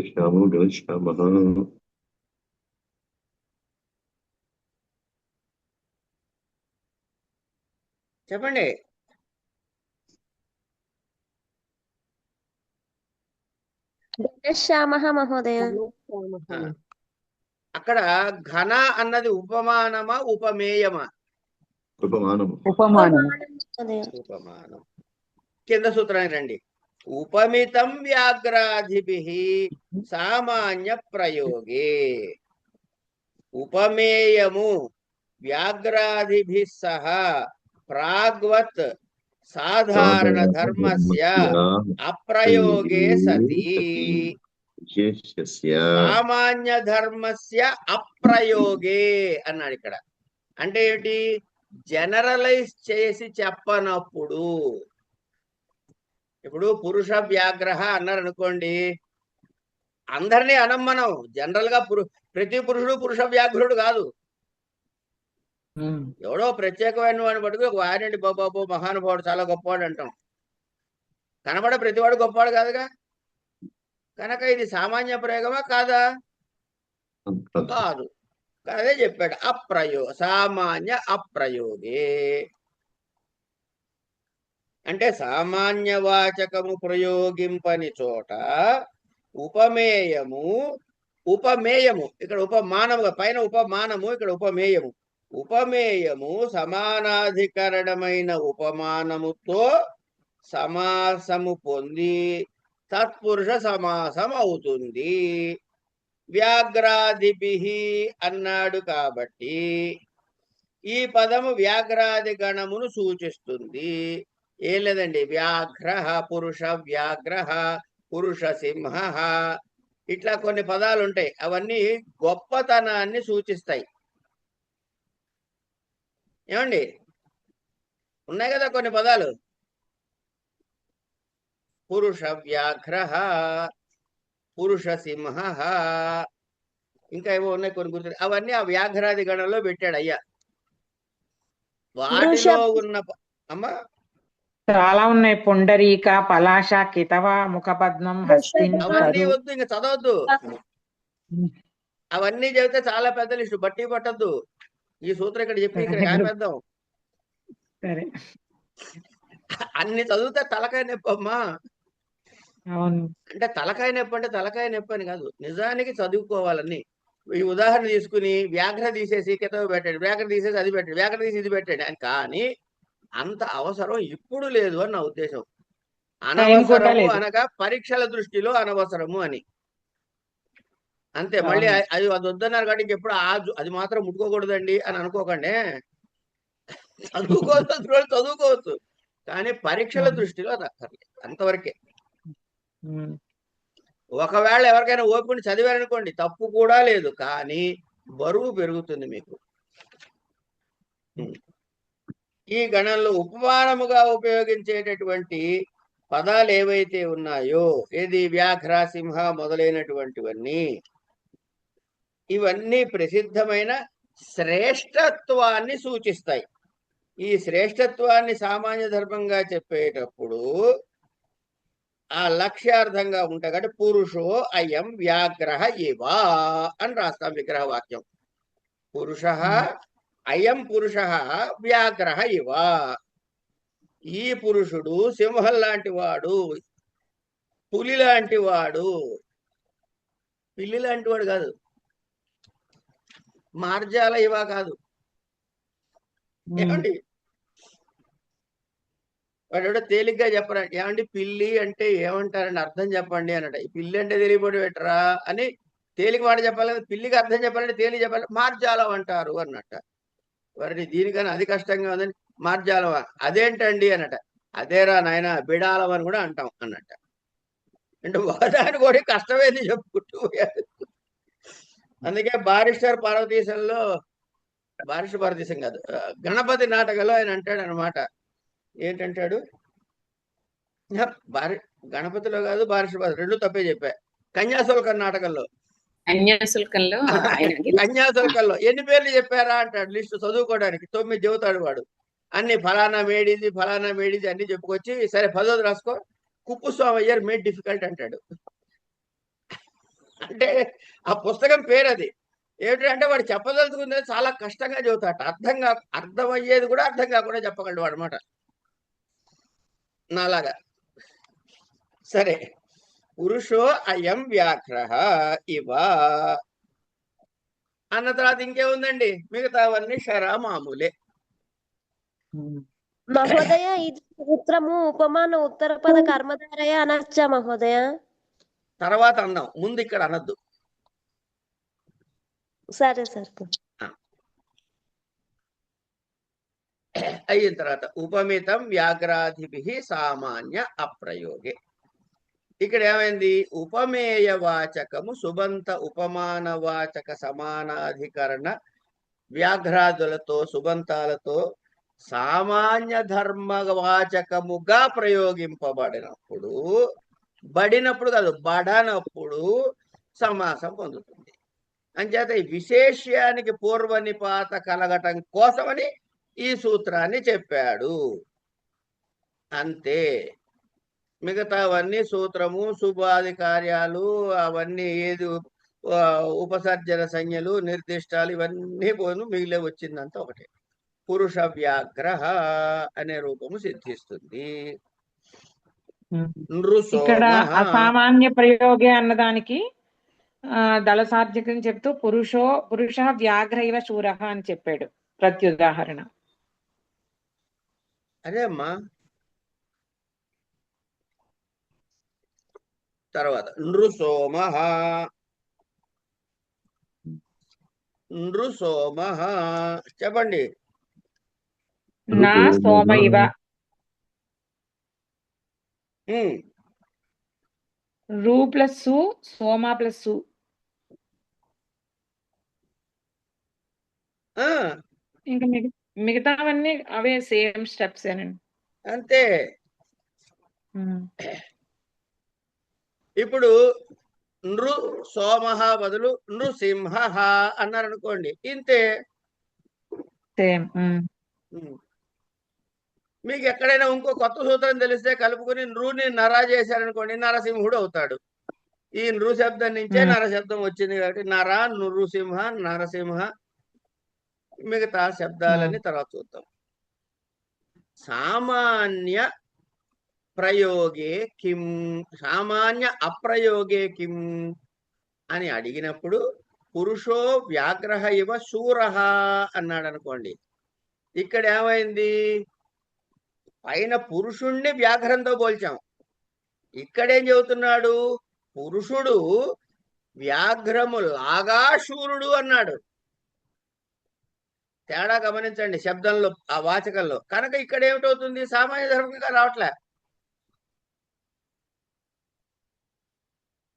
శ్యామో గణశ్యామః చెప్పండి. ఘనశ్యామః మహోదయ. అక్కడ ఘన అన్నది ఉపమానమా ఉపమేయమా? ఉపమానము. ఉపమానం. మహోదయ. ఉపమానం. కింద సూత్రానికి రండి. ఉపమితం వ్యాఘ్రాదిభిః సామాన్య ప్రయోగే. ఉపమేయము వ్యాఘ్రాదిభిః సహ ప్రాగ్వత్ సాధారణ ధర్మస్య అప్రయోగే సతి విశేష్యస్య సామాన్య ధర్మస్య అప్రయోగే అన్నాడు ఇక్కడ. అంటే ఏంటి? జనరలైజ్ చేసి చెప్పనప్పుడు. ఇప్పుడు పురుష వ్యాఘ్రహ అన్నారు అనుకోండి, అందరినీ అనం మనం. జనరల్ గా ప్రతి పురుషుడు పురుష వ్యాఘ్రుడు కాదు. ఎవడో ప్రత్యేకమైన వాడిని పట్టుకుని ఒక వారండి బాబాబు మహానుభావుడు చాలా గొప్పవాడు అంటాం. కనబడ ప్రతివాడు గొప్పవాడు కాదుగా. కనుక ఇది సామాన్య ప్రయోగమా కాదా? కాదు. అదే చెప్పాడు. సామాన్య అప్రయోగే అంటే సామాన్య వాచకము ప్రయోగింపని చోట ఉపమేయము ఇక్కడ ఉపమానము, పైన ఉపమానము, ఇక్కడ ఉపమేయము. ఉపమేయము సమానాధికరణమైన ఉపమానముతో సమాసము పొంది తత్పురుష సమాసం అవుతుంది. వ్యాఘ్రాదిభిః అన్నాడు కాబట్టి ఈ పదము వ్యాఘ్రాది గణమును సూచిస్తుంది. ఏం లేదండి, వ్యాఘ్రః పురుష వ్యాఘ్రః పురుష సింహ ఇట్లా కొన్ని పదాలు ఉంటాయి. అవన్నీ గొప్పతనాన్ని సూచిస్తాయి. ఏమండి, ఉన్నాయి కదా కొన్ని పదాలు. పురుష వ్యాఘ్రః పురుష సింహ ఇంకా ఏవో ఉన్నాయి కొన్ని గుర్తు. అవన్నీ ఆ వ్యాఘ్రాది గణంలో పెట్టాడు అయ్యా. వాటిలో ఉన్న అమ్మా చాలా ఉన్నాయి. పుండరీక, పలాశ, కితవ, ముఖపద్మం, హస్తిన్, అవన్నీ వద్దు, ఇంకా చదవద్దు. అవన్నీ చెబితే చాలా పెద్ద లిస్టు, బట్టి పట్టద్దు. ఈ సూత్రం ఇక్కడ చెప్పి ఇక్కడ ఆపేద్దాం. సరే, అన్ని చదివితే తలకాయ నొప్పి అమ్మా. అవును. అంటే తలకాయ నొప్పి అంటే తలకాయ నొప్పి అని కాదు, నిజానికి చదువుకోవాలని. ఈ ఉదాహరణ తీసుకుని వ్యాఘ్ర తీసేసి కితవ పెట్టండి, వ్యాఘ్ర తీసేసి అది పెట్టండి, వ్యాఘ్ర తీసి ఇది పెట్టండి అని. కానీ అంత అవసరం ఇప్పుడు లేదు అని నా ఉద్దేశం. అనవసరము అనగా పరీక్షల దృష్టిలో అనవసరము అని అంతే. మళ్ళీ అది వద్దన్నారు కాబట్టి ఇంకెప్పుడు అది మాత్రం ముట్టుకోకూడదండి అని అనుకోకండి. చదువుకోవచ్చు కానీ పరీక్షల దృష్టిలో అది అక్కర్లేదు, అంతవరకే. ఒకవేళ ఎవరికైనా ఓపికని చదివారనుకోండి తప్పు కూడా లేదు, కానీ బరువు పెరుగుతుంది మీకు. ఈ గణంలో ఉపమానముగా ఉపయోగించేటటువంటి పదాలు ఏవైతే ఉన్నాయో, ఏది వ్యాఘ్ర సింహ మొదలైనటువంటివన్నీ, ఇవన్నీ ప్రసిద్ధమైన శ్రేష్టత్వాన్ని సూచిస్తాయి. ఈ శ్రేష్టత్వాన్ని సామాన్య ధర్మంగా చెప్పేటప్పుడు ఆ లక్ష్యార్థంగా ఉంటాయి కాబట్టి పురుషో అయం వ్యాఘ్రః ఇవ అని రాస్తాం విగ్రహ వాక్యం. పురుష అయం పురుష వ్యాఘ్రః ఇవ. ఈ పురుషుడు సింహం లాంటి వాడు, పులి లాంటి వాడు, పిల్లి లాంటి వాడు కాదు, మార్జాల ఇవా కాదు. ఏమండి వాడు తేలిగ్గా చెప్పరండి, ఏమండి పిల్లి అంటే ఏమంటారండి అర్థం చెప్పండి అన్నట. ఈ పిల్లి అంటే తెలియబడి పెట్టరా అని తేలిక మాట చెప్పాలి, పిల్లికి అర్థం చెప్పాలంటే తేలిక చెప్పాలి, మార్జాలం అంటారు అన్నట్ట. వారిని దీనికన్నా అది కష్టంగా ఉందని మార్జాలం అదేంటండి అన్నట. అదేరా నాయన బిడాలం అని కూడా అంటాం అన్నట్ట. అంటే వాదాన్ని కూడా కష్టమేది చెప్పుకుంటూ పోయారు. అందుకే బారిస్టర్ పార్వతీశంలో, బారిస్టర్ పార్వతీశం కాదు, గణపతి నాటకంలో ఆయన అంటాడు అనమాట. ఏంటంటాడు, గణపతిలో కాదు బారిస్టర్ రెండు తప్పే చెప్పా. కన్యాశుల్కం నాటకంలో, కన్యాశుల్కంలో ఎన్ని పేర్లు చెప్పారా అంటాడు లిస్టు చదువుకోవడానికి. 9 చెబుతాడు వాడు. అన్ని ఫలానా మేడిది ఫలానా మేడిది అన్ని చెప్పుకొచ్చి, సరే 10వ రాసుకో, కుప్పుస్వామి అయ్యర్ మేడ్ డిఫికల్ట్ అంటాడు. అంటే ఆ పుస్తకం పేరు అది. ఏమిటంటే వాడు చెప్పదలుచుకునేది చాలా కష్టంగా చెబుతాట. అర్థమయ్యేది కూడా అర్థం కాకుండా చెప్పగలడు వాడు అనమాట, నాలాగా. సరే, పురుషో అయం వ్యాఘ్ర ఇవ అన్న తర్వాత ఇంకేముందండి, మిగతావన్నీ షరా మామూలే. మహోదయ ఇది సూత్రము ఉపమాన ఉత్తరపద కర్మధారయ అనొచ్చా మహోదయ? తర్వాత అందాం, ముందు ఇక్కడ అనద్దు. సరే సార్. అయిన తర్వాత ఉపమితం వ్యాఘ్రాధిభి సామాన్య అప్రయోగే. ఇక్కడ ఏమైంది, ఉపమేయవాచకము సుబంత ఉపమానవాచక సమానాధికరణ వ్యాఘ్రాదులతో సుబంతాలతో సామాన్య ధర్మవాచకముగా ప్రయోగింపబడినప్పుడు, కాదు బడనప్పుడు సమాసం పొందుతుంది. అంచేత ఈ విశేష్యానికి పూర్వ నిపాత కలగటం కోసమని ఈ సూత్రాన్ని చెప్పాడు అంతే. మిగతావన్నీ సూత్రము, శుభాది కార్యాలు, అవన్నీ ఏది ఉపసర్జన సంజ్ఞలు, నిర్దిష్టాలు, ఇవన్నీ పోను మిగిలే వచ్చిందంతా ఒకటే. పురుష వ్యాఘ్రః అనే రూపము సిద్ధిస్తుంది. ఇక్కడ అసామాన్య ప్రయోగే అన్నదానికి దళసార్థకం చెప్తూ పురుష వ్యాఘ్ర ఇవ శూరః అని చెప్పాడు ప్రత్యుదాహరణ. అదే అమ్మా. తర్వాత నృసోమః చెప్పండి. నా సోమ ఇవ, రు ప్లస్ సు, సోమ ప్లస్ సు. ఇంకా మిగతావన్నీ అవే సేమ్ స్టెప్స్ ఏనండి, అంతే. ఇప్పుడు నృ సోమః బదులు నృసింహ అన్నారు అనుకోండి, ఇంతే సేమ్. మీకు ఎక్కడైనా ఇంకో కొత్త సూత్రం తెలిస్తే కలుపుకుని నృని నర చేశారనుకోండి, నరసింహుడు అవుతాడు. ఈ నృ శబ్దం నుంచే నర శబ్దం వచ్చింది కాబట్టి నర, నృసింహ, నరసింహ. మిగతా శబ్దాలని తర్వాత చూద్దాం. సామాన్య ప్రయోగే కిం, సామాన్య అప్రయోగే కిం అని అడిగినప్పుడు పురుషో వ్యాఘ్రః ఇవ శూరః అన్నాడు అనుకోండి. ఇక్కడ ఏమైంది, పైన పురుషుణ్ణి వ్యాఘ్రంతో పోల్చాం, ఇక్కడేం చెబుతున్నాడు, పురుషుడు వ్యాఘ్రము లాగా శూరుడు అన్నాడు. తేడా గమనించండి శబ్దంలో, ఆ వాచకంలో. కనుక ఇక్కడ ఏమిటవుతుంది, సామాన్య ధర్మంగా రావట్లే,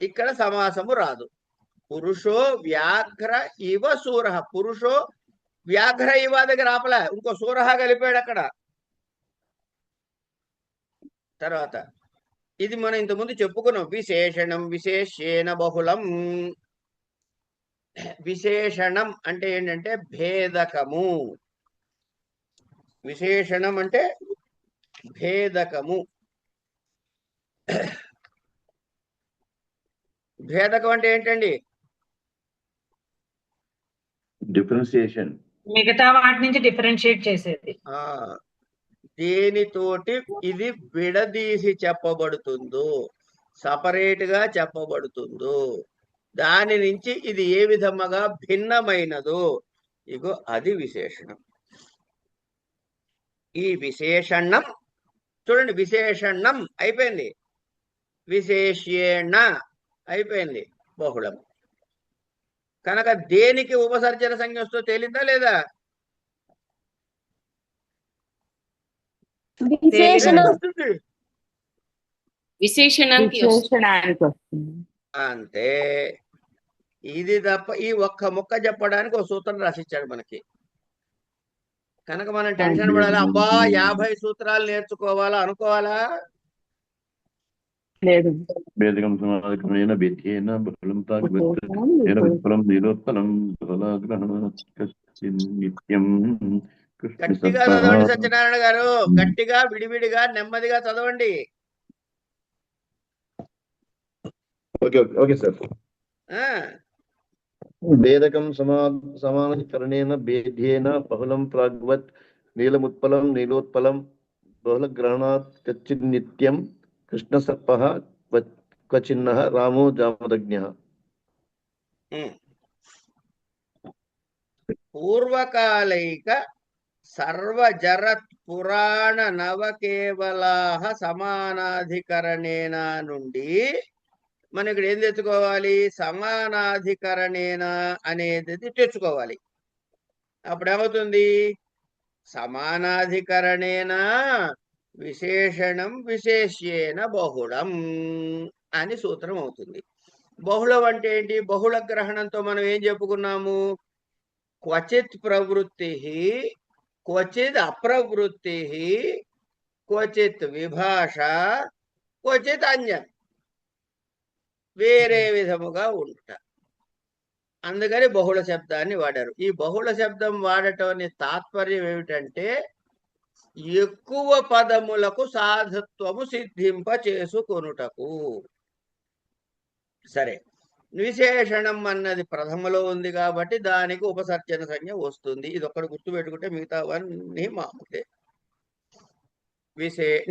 ఇక్కడ సమాసము రాదు. పురుషో వ్యాఘ్ర ఇవ శూర, పురుషో వ్యాఘ్ర ఇవ దగ్గర ఆపలే, ఇంకో శూరహ కలిపాడు అక్కడ. తర్వాత ఇది మనం ఇంతకుముందు చెప్పుకున్నాం, విశేషణం విశేషేణ బహుళం. విశేషణం అంటే ఏంటంటే భేదకము, విశేషణం అంటే భేదకము. భేదకం అంటే ఏంటండి, డిఫరెన్షియేషన్, మిగతా వాటి నుంచి డిఫరెన్షియేట్ చేసేది. దేనితోటి ఇది విడదీసి చెప్పబడుతుందో, సపరేట్ గా చెప్పబడుతుందో, దాని నుంచి ఇది ఏ విధముగా భిన్నమైనదో, ఇగో అది విశేషణం. ఈ విశేషణం చూడండి, విశేషణం అయిపోయింది, విశేష్యేణ అయిపోయింది, బహుళం. కనుక దేనికి ఉపసర్జన సంజ్ఞ వస్తుందో తేలిందా లేదా? విశేషణం వస్తుంది. విశేషణానికి వస్తుంది. విశేషణానికి వస్తుంది. అంతే. ఇది తప్ప ఈ ఒక్క ముక్క చెప్పడానికి ఒక సూత్రం రాసిచ్చాడు మనకి. కనుక మనం టెన్షన్ పడాలి, అబ్బా 50 సూత్రాలు నేర్చుకోవాలా అనుకోవాలా? లేదు. వేదికం సమాధిక్రమేణ భిద్యేన బహుళం తాగ్వత్ తేన విఫలం నీలోత్పలం నిత్యం కృష్ణ గట్టిగా సర్పః. చదవండి సత్యనారాయణ గారు, గట్టిగా విడివిడిగా నెమ్మదిగా చదవండి. Okay okay sir. ఆ వేదకం సమానకరణేన భేద్యేన బహుళం ప్రాగ్వత్ నీలముత్పలం నీలోత్పలం బహుళగ్రహణాత్ కచ్చిన్ నిత్యం కృష్ణసర్పః క్వచిన్నః రామో జామదగ్న్యః. పూర్వకాలైక సర్వజరత్ పురాణ నవకేవలాహ సమానాధికరణేన నుండి మనం ఇక్కడ ఏం తెచ్చుకోవాలి? సమానాధికరణేన అనేది తెచ్చుకోవాలి. అప్పుడేమవుతుంది? సమానాధికరణేన విశేషణం విశేష్యేన బహుళం అని సూత్రం అవుతుంది. బహుళం అంటే ఏంటి? బహుళ గ్రహణంతో మనం ఏం చెప్పుకున్నాము? క్వచిత్ ప్రవృత్తి, క్వచిత్ అప్రవృత్తి, క్వచిత్ విభాష, క్వచిత్ అన్యం, వేరే విధముగా ఉంట. అందుకని బహుళ శబ్దాన్ని వాడారు. ఈ బహుళ శబ్దం వాడటం తాత్పర్యం ఏమిటంటే ఎక్కువ పదములకు సాధుత్వము సిద్ధింప చేసుకొనుటకు. సరే, విశేషణం అన్నది ప్రథమలో ఉంది కాబట్టి దానికి ఉపసర్జన సంజ్ఞ వస్తుంది. ఇది ఒక్కటి గుర్తుపెట్టుకుంటే మిగతావన్నీ మామూలే.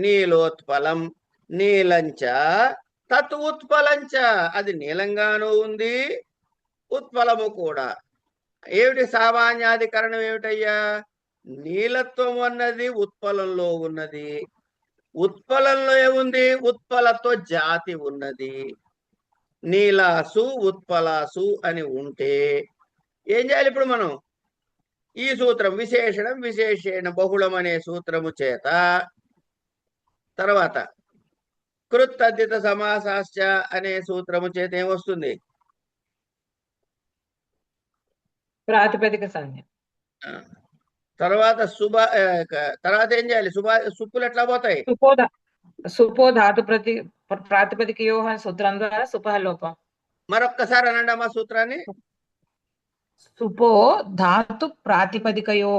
నీలోత్పలం, నీలంచ తత్ ఉత్పలంచ, అది నీలంగానూ ఉంది, ఉత్పలము కూడా. ఏమిటి సామాన్యాధికరణం ఏమిటయ్యా? నీలత్వం అన్నది ఉత్పలంలో ఉన్నది, ఉత్పలంలో ఏముంది? ఉత్పలతో జాతి ఉన్నది. నీలాసు ఉత్పలాసు అని ఉంటే ఏం చేయాలి ఇప్పుడు మనం? ఈ సూత్రం విశేషణం విశేషేణ బహుళం అనే సూత్రము చేత తర్వాత కృత్తద్ధిత సమాసాశ్చ అనే సూత్రము చేత ఏమొస్తుంది? ప్రాతిపదిక సంజ్ఞ. తర్వాత తర్వాత ఏం చేయాలి? సుప్పులు ఎట్లా పోతాయి? సుపో ధాతు ప్రాతిపదికయో సూత్రం ద్వారా సుపః లోపం. మరొక్కసారి అనండి అమ్మా సూత్రాన్ని. సుపో ధాతు ప్రాతిపదికయో.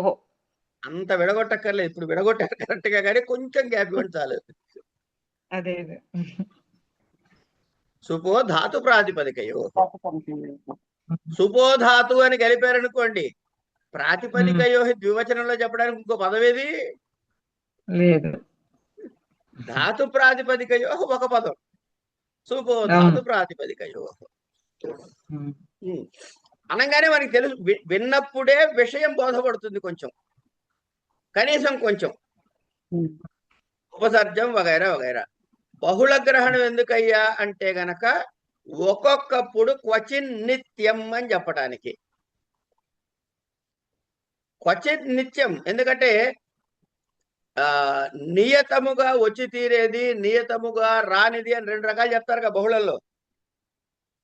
అంత విడగొట్టక్కర్లేదు, ఇప్పుడు విడగొట్టారు కరెక్ట్ గా, కానీ కొంచెం గ్యాప్ ఇవ్వండి చాలు. అదే సుపో ధాతు ప్రాతిపదికయో. సుపో ధాతు అని కలిపారనుకోండి, ప్రాతిపదికయో ద్వివచనంలో చెప్పడానికి ఇంకో పదవేది లేదు. ధాతు ప్రాతిపదికయో ఒక పదం, సుపో ధాతు ప్రాతిపదికయో అనగానే మనకి తెలుసు, విన్నప్పుడే విషయం బోధపడుతుంది, కొంచెం కనీసం కొంచెం. ఉపసర్జం వగైరా వగైరా. బహుళ గ్రహణం ఎందుకయ్యా అంటే గనక ఒక్కొక్కప్పుడు క్వచిన్ నిత్యం అని చెప్పడానికి. క్వచిత్ నిత్యం ఎందుకంటే నియతముగా వచ్చి తీరేది, నియతముగా రానిది అని రెండు రకాలు చెప్తారుగా బహుళల్లో.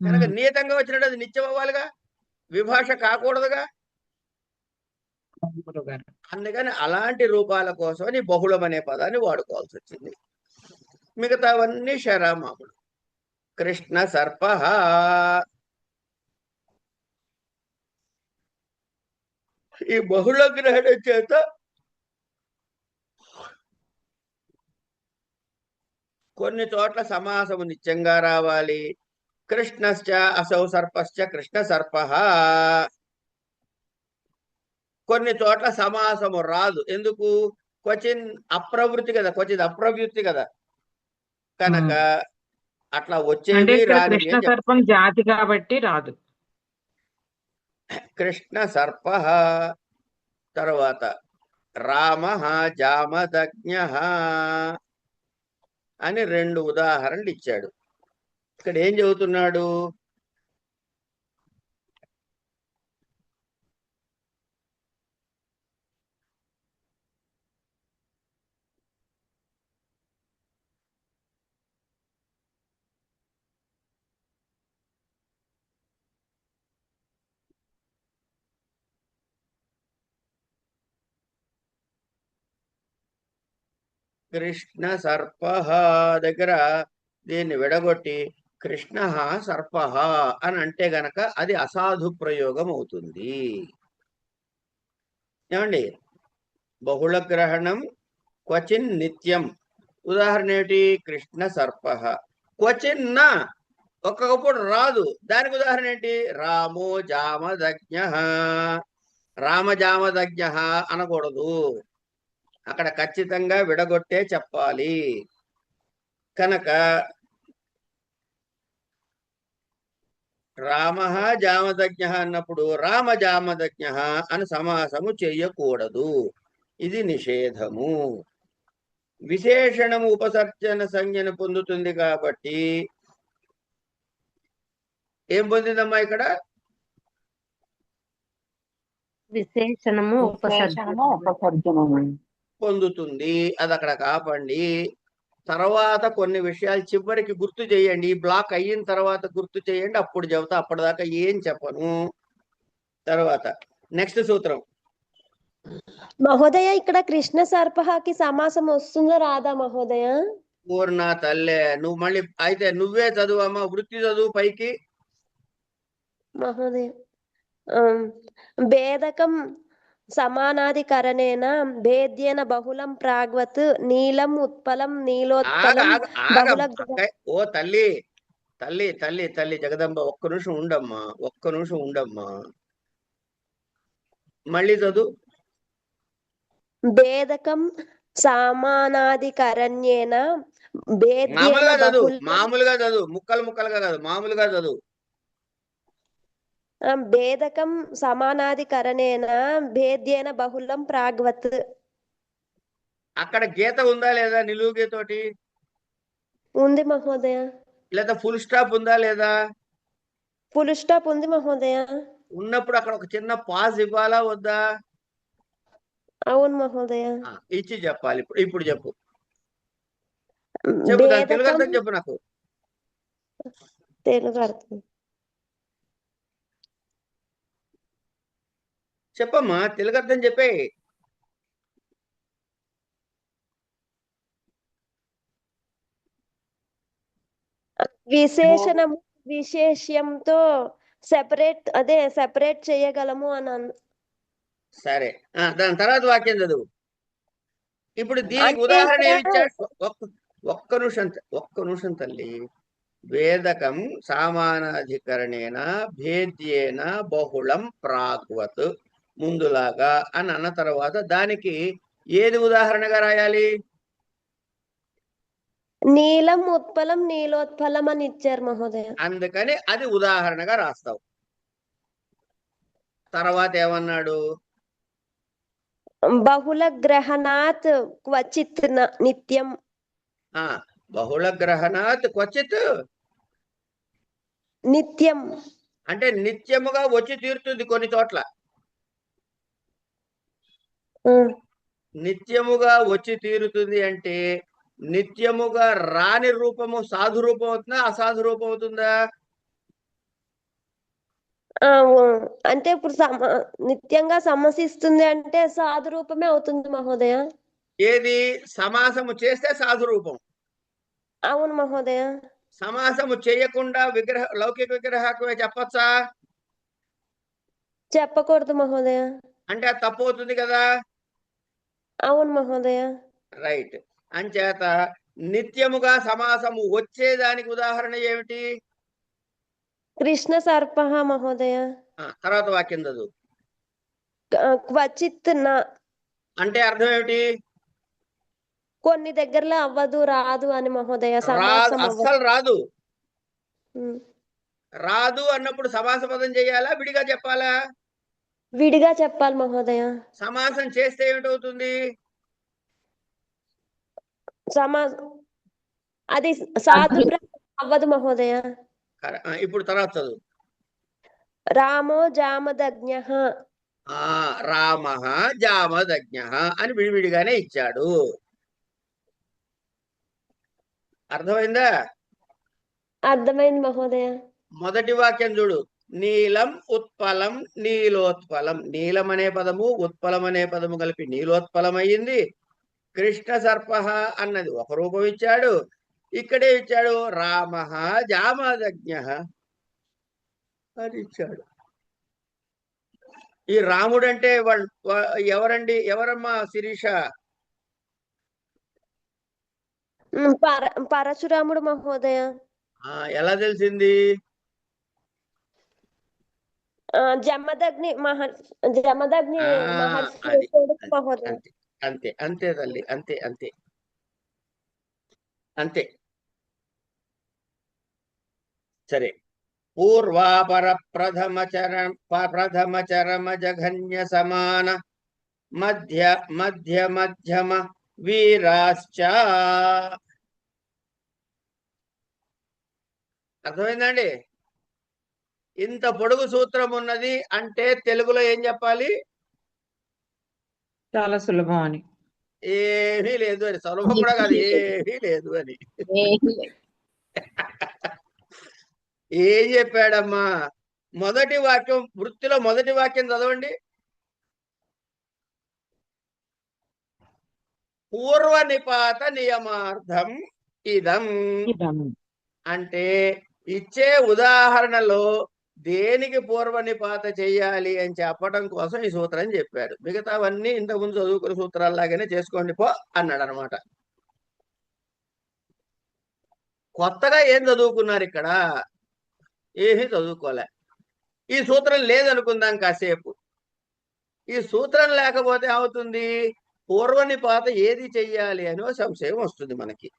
కనుక నియతంగా వచ్చినట్టు అది నిత్యం అవ్వాలిగా, విభాష కాకూడదుగా. అందుకని అలాంటి రూపాల కోసం ఈ బహుళం అనే పదాన్ని వాడుకోవాల్సి వచ్చింది. మిగతావన్నీ శరామాములు. కృష్ణ సర్ప, ఈ బహుళ గ్రహణం చేత కొన్ని చోట్ల సమాసము నిత్యంగా రావాలి. కృష్ణశ్చ అసౌ సర్పశ్చ కృష్ణ సర్ప. కొన్ని చోట్ల సమాసము రాదు. ఎందుకు? క్వచిన్ అప్రవృత్తి కదా, క్వచిత్ అప్రవృత్తి కదా, కనుక అట్లా అంటే వచ్చేవి ఇక్కడ రానివి కృష్ణ అని చెప్ప సర్పం జాతి కాబట్టి రాదు. కృష్ణ సర్ప, తర్వాత రామ జామదజ్ఞ అని 2 ఉదాహరణలు ఇచ్చాడు. ఇక్కడ ఏం చెబుతున్నాడు? కృష్ణ సర్ప దగ్గర దీన్ని విడగొట్టి కృష్ణ సర్ప అని అంటే గనక అది అసాధు ప్రయోగం అవుతుంది. ఏమండి? బహుళ గ్రహణం క్వచిన్ నిత్యం. ఉదాహరణ ఏమిటి? కృష్ణ సర్ప. క్వచిన్న ఒక్కొక్కప్పుడు రాదు. దానికి ఉదాహరణ ఏంటి? రామో జామదజ్ఞ. రామజామదజ్ఞ అనకూడదు, అక్కడ ఖచ్చితంగా విడగొట్టే చెప్పాలి. కనుక రామ జామదజ్ఞ అన్నప్పుడు రామ జామదజ్ఞ అని సమాసము చేయకూడదు. ఇది నిషేధము. విశేషణము ఉపసర్జన సంజ్ఞను పొందుతుంది కాబట్టి ఏం పొందిందమ్మా ఇక్కడ? విశేషణము ఉపసర్జనము పొందుతుంది. అది అక్కడ కాపండి. తర్వాత కొన్ని విషయాలు చివరికి గుర్తు చేయండి. ఈ బ్లాక్ అయిన తర్వాత గుర్తు చేయండి, అప్పుడు చెబుతా. అప్పటిదాకా ఏం చెప్పను. తర్వాత నెక్స్ట్ సూత్రం. మహోదయ ఇక్కడ కృష్ణ సర్పహకి సమాసం వస్తుందా రాదా మహోదయ? పూర్ణ తల్లే, నువ్వు మళ్ళీ అయితే నువ్వే చదువు అమ్మా, వృత్తి చదువు పైకి. మహోదయ భేదకం సమానాధికరణేన భేద్యేన బహుళం ప్రాగ్వత్ నీలం ఉత్పలం నీలోత్పలం బహుళ ఓ తల్లి తల్లి తల్లి తల్లి జగదంబ, ఒక్క నిమిషం ఉండమ్మా, ఒక్క నిమిషం ఉండమ్మా. మళ్ళీ చదువు. భేదకం సమానాధికరణ్యేన మామూలుగా భేద్యేన చదువు, బహుళం మామూలుగా చదువు, ముక్కలు ముక్కలుగా కాదు, మామూలుగా చదువు. భేదకం సమానాధికరణేన భేద్యేన బహుళం ప్రాగ్వత్. అక్కడ గీత ఉందా లేదా? నిలువు గీతోటి ఉంది మహోదయ. లేదా ఫుల్ స్టాప్ ఉందా లేదా? ఫుల్ స్టాప్ ఉంది మహోదయ. ఉన్నప్పుడు అక్కడ ఒక చిన్న పాజ్ ఇవ్వాలా వద్దా? అవును మహోదయ. ఇచ్చి చెప్పాలి. ఇప్పుడు చెప్పు, చెప్పు దాని తెలుగు భేదకం అర్థం చెప్పు నాకు. తెలుగు అర్థం చెప్పమ్మా, తెలుగు అర్థం చెప్పే. విశేషణము విశేష్యంతో సెపరేట్ చేయగలము అని సరే, దాని తర్వాత వాక్యం చదువు. ఇప్పుడు దీనికి అంటే ఉదాహరణ ఇక్కడ ఏమిచ్చాడు? ఒక్క నిమిషం తల్లి. వేదకం సామానాధికరణేన భేద్యేన బహుళం ప్రాగ్వత్ ముందులాగా అని అన్న తర్వాత దానికి ఏది ఉదాహరణగా రాయాలి? నీలం ఉత్పలం నీలోత్పలం అని ఇచ్చారు మహోదయ. అందుకని అది ఉదాహరణగా రాస్తావు. తర్వాత ఏమన్నాడు? బహుళ గ్రహణాత్ క్వచిత్ నిత్యం. బహుళ గ్రహణాత్ క్వచిత్ నిత్యం అంటే నిత్యముగా వచ్చి తీరుతుంది కొన్ని చోట్ల. నిత్యముగా వచ్చి తీరుతుంది అంటే నిత్యముగా రాని రూపము సాధు రూపం అవుతుందా, అసాధు రూపం అవుతుందా? అంటే ఇప్పుడు నిత్యంగా సమసిస్తుంది అంటే సాధు రూపమే అవుతుంది మహోదయ. ఏది? సమాసము చేస్తే సాధు రూపం. అవును మహోదయ. సమాసము చేయకుండా లౌకిక విగ్రహమే చెప్పచ్చా? చెప్పకూడదు మహోదయ. అంటే అది తప్పు అవుతుంది కదా. అవును మహోదయ. రైట్. అంచేత నిత్యముగా సమాసము వచ్చేదానికి ఉదాహరణ ఏమిటి? కృష్ణ సర్ప మహోదయ. తర్వాత వాక్యం చదువు. క్వచిత్ అంటే అర్థం ఏమిటి? కొన్ని దగ్గరలో అవ్వదు రాదు అని మహోదయ రాదు, సమాసం అవ్వదు. అస్సలు రాదు. ఉమ్. రాదు అన్నప్పుడు సమాస పదం చేయాలా, విడిగా చెప్పాలా? విడిగా చెప్పాలి మహోదయ. సమాసం చేస్తే ఏమిటవుతుంది? సమా అది సాధుప్రయోగం అవ్వదు మహోదయ. ఇప్పుడు తర్వాత చదువు. రామో జామదజ్ఞ. రామ జామదజ్ఞ అని విడివిడిగానే ఇచ్చాడు. అర్థమైందా? అర్థమైంది మహోదయ. మొదటి వాక్యం చూడు. నీలం ఉత్పలం నీలోత్పలం. నీలం అనే పదము ఉత్పలం అనే పదము కలిపి నీలోత్పలం అయ్యింది. కృష్ణ సర్ప అన్నది ఒక రూపం ఇచ్చాడు. ఇక్కడే ఇచ్చాడు రామ జామదజ్ఞ అని ఇచ్చాడు. ఈ రాముడు అంటే ఎవరండి? ఎవరమ్మా శిరీష? పరశురాముడు మహోదయ. ఎలా తెలిసింది? జమదగ్ని మహర్షి అది కొడుకు మహోదయ. అంతే అంతే అంతే తల్లి, అంతే అంతే అంతే. సరే. పూర్వాపర ప్రథమ చరమ జఘన్య సమాన మధ్య మధ్య మధ్యమ వీరాశ్చ. అర్థమైందండి? ఇంత పొడుగు సూత్రం ఉన్నది అంటే తెలుగులో ఏం చెప్పాలి? చాలా సులభం అని. ఏమీ లేదు అని. సులభం కూడా కాదు, ఏమీ లేదు అని. ఏం చెప్పాడమ్మా? మొదటి వాక్యం, వృత్తిలో మొదటి వాక్యం చదవండి. పూర్వ నిపాత నియమార్థం ఇదం అంటే ఇచ్చే ఉదాహరణలో దేనికి పూర్వ నిపాత చెయ్యాలి అని చెప్పడం కోసం ఈ సూత్రం చెప్పాడు. మిగతావన్నీ ఇంతకుముందు చదువుకున్న సూత్రాల్లాగానే చేసుకోండి పో అన్నాడు అనమాట. కొత్తగా ఏం చదువుకున్నారు ఇక్కడ? ఏమీ చదువుకోలే. ఈ సూత్రం లేదనుకుందాం కాసేపు. ఈ సూత్రం లేకపోతే అవుతుంది పూర్వ నిపాత ఏది చెయ్యాలి అని సంశయం వస్తుంది మనకి.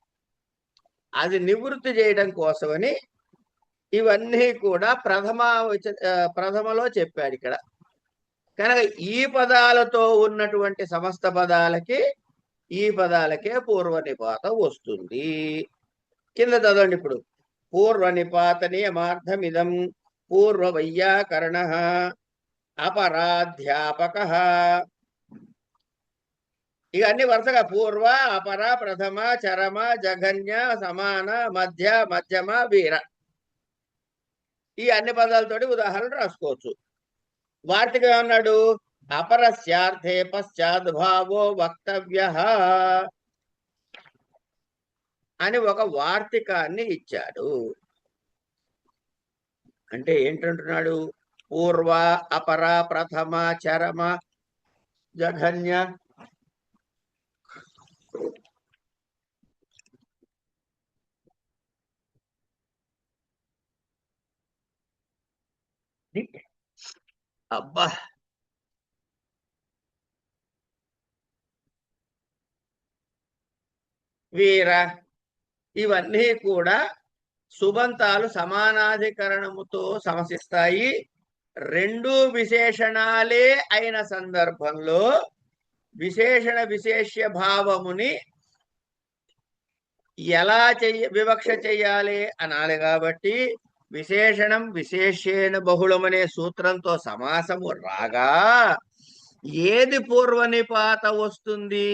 అది నివృత్తి చేయడం కోసమని ఇవన్నీ కూడా ప్రథమలో చెప్పాడు ఇక్కడ. కనుక ఈ పదాలతో ఉన్నటువంటి సమస్త పదాలకి ఈ పదాలకే పూర్వ నిపాత వస్తుంది. కింద చదవండి ఇప్పుడు. పూర్వ నిపాత నియమార్థమిదం పూర్వ వైయాకరణ అపరాధ్యాపక. ఇక అన్ని వరుసగా పూర్వ, అపర, ప్రథమ, చరమ, జఘన్య, సమాన, మధ్య, మధ్యమ, వీర. ఈ అన్ని పదాలతోటి ఉదాహరణ రాసుకోవచ్చు. వార్తిక ఏమన్నాడు? అపరస్యార్థే పశ్చాద్భావో వక్తవ్య అని ఒక వార్తికాన్ని ఇచ్చాడు. అంటే ఏంటంటున్నాడు? పూర్వ, అపర, ప్రథమ, చరమ, జఘన్య, అబ్బా వీర ఇవన్నీ కూడా సుబంతాలు సమానాధికరణముతో సమసిస్తాయి. రెండు విశేషణాలే అయిన సందర్భంలో విశేషణ విశేష్య భావముని ఎలా వివక్ష చెయ్యాలి అనాలి. కాబట్టి విశేషణం విశేషేణ బహుళమనే సూత్రంతో సమాసము రాగా ఏది పూర్వ నిపాత వస్తుంది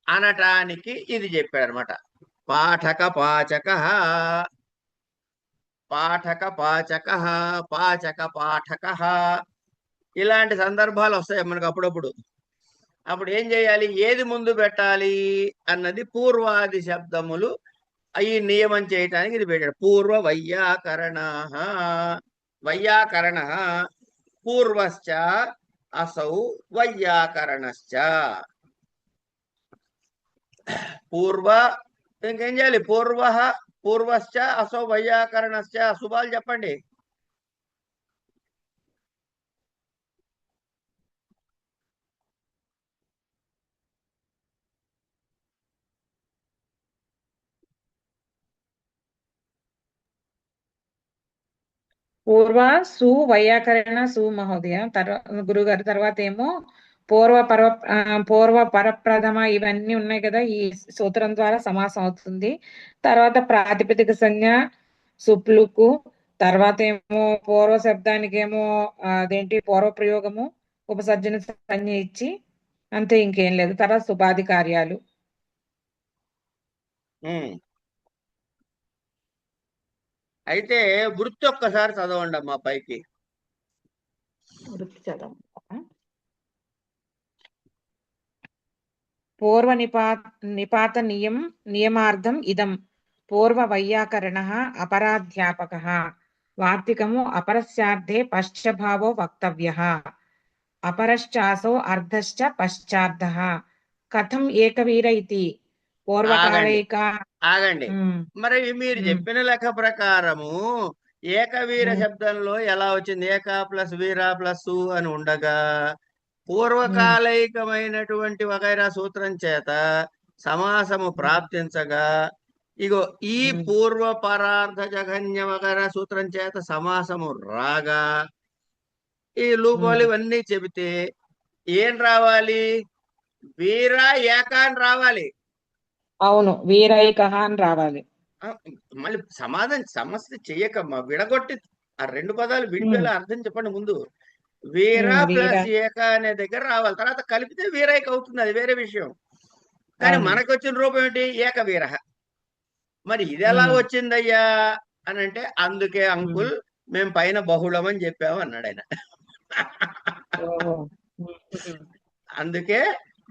అనటానికి ఇది చెప్పాడనమాట. పాఠక పాచక, పాఠక పాచక, పాచక పాఠక. ఇలాంటి సందర్భాలు వస్తాయి మనకు అప్పుడప్పుడు. అప్పుడు ఏం చేయాలి? ఏది ముందు పెట్టాలి అన్నది పూర్వాది శబ్దములు ఈ నియమం చేయటానికి ఇది పెట్టాడు. పూర్వ వైయాకరణ, వైయాకరణ పూర్వశ్చ అసౌ వైయాకరణశ్చ. పూర్వ ఇంకేం చేయాలి? పూర్వ, పూర్వశ్చ అసౌ వైయాకరణశ్చ. శుభాలు చెప్పండి. పూర్వ సు వైయాకరణ సు మహోదయ గురుగారు. తర్వాత ఏమో పూర్వ పరప్రథమ ఇవన్నీ ఉన్నాయి కదా, ఈ సూత్రం ద్వారా సమాసం అవుతుంది. తర్వాత ప్రాతిపదిక సంజ్ఞ సుప్లుకు, తర్వాత ఏమో పూర్వ శబ్దానికి ఏమో అదేంటి పూర్వ ప్రయోగము ఉపసర్జన సంజ్ఞ ఇచ్చి అంతే, ఇంకేం లేదు. తర్వాత సుపాధి కార్యాలు. అయితే వృత్తి ఒక్కసారి చదవండి అమ్మా పైకి. వృత్తి చదవం. పూర్వ నిపాత నియమార్థం ఇదం పూర్వ వైయాకరణ అపరాధ్యాపక వార్తికము అపరస్యార్థే పశ్చభావో వక్తవ్య అపరశ్చాసో అర్ధశ్చ పశ్చార్థః కథం ఏకవీర ఇతి పూర్వకాలైక. ఆగండి. మరి మీరు చెప్పిన లెక్క ప్రకారము ఏకవీర శబ్దంలో ఎలా వచ్చింది? ఏక ప్లస్ వీర ప్లస్ సు అని ఉండగా పూర్వకాలైకమైనటువంటి వగైరా సూత్రం చేత సమాసము ప్రాప్తించగా, ఇగో ఈ పూర్వ పరార్థ జఘన్య వగైరా సూత్రం చేత సమాసము రాగా, ఈ లూపోలు ఇవన్నీ చెబితే ఏం రావాలి? వీర ఏక అని రావాలి. అవును, వీరైక అని రావాలి. మళ్ళీ సమస్య చెయ్యకమ్మా, విడగొట్టి ఆ రెండు పదాలు విడిపోయేలా అర్థం చెప్పండి ముందు. వీర ప్లస్ ఏక అనే దగ్గర రావాలి, తర్వాత కలిపితే వీరైక అవుతుంది, అది వేరే విషయం. కానీ మనకు వచ్చిన రూపం ఏంటి? ఏక వీర. మరి ఇది ఎలా వచ్చిందయ్యా అని అంటే, అందుకే అంకుల్ మేము పైన బహుళం అని చెప్పాము అన్నాడు ఆయన. అందుకే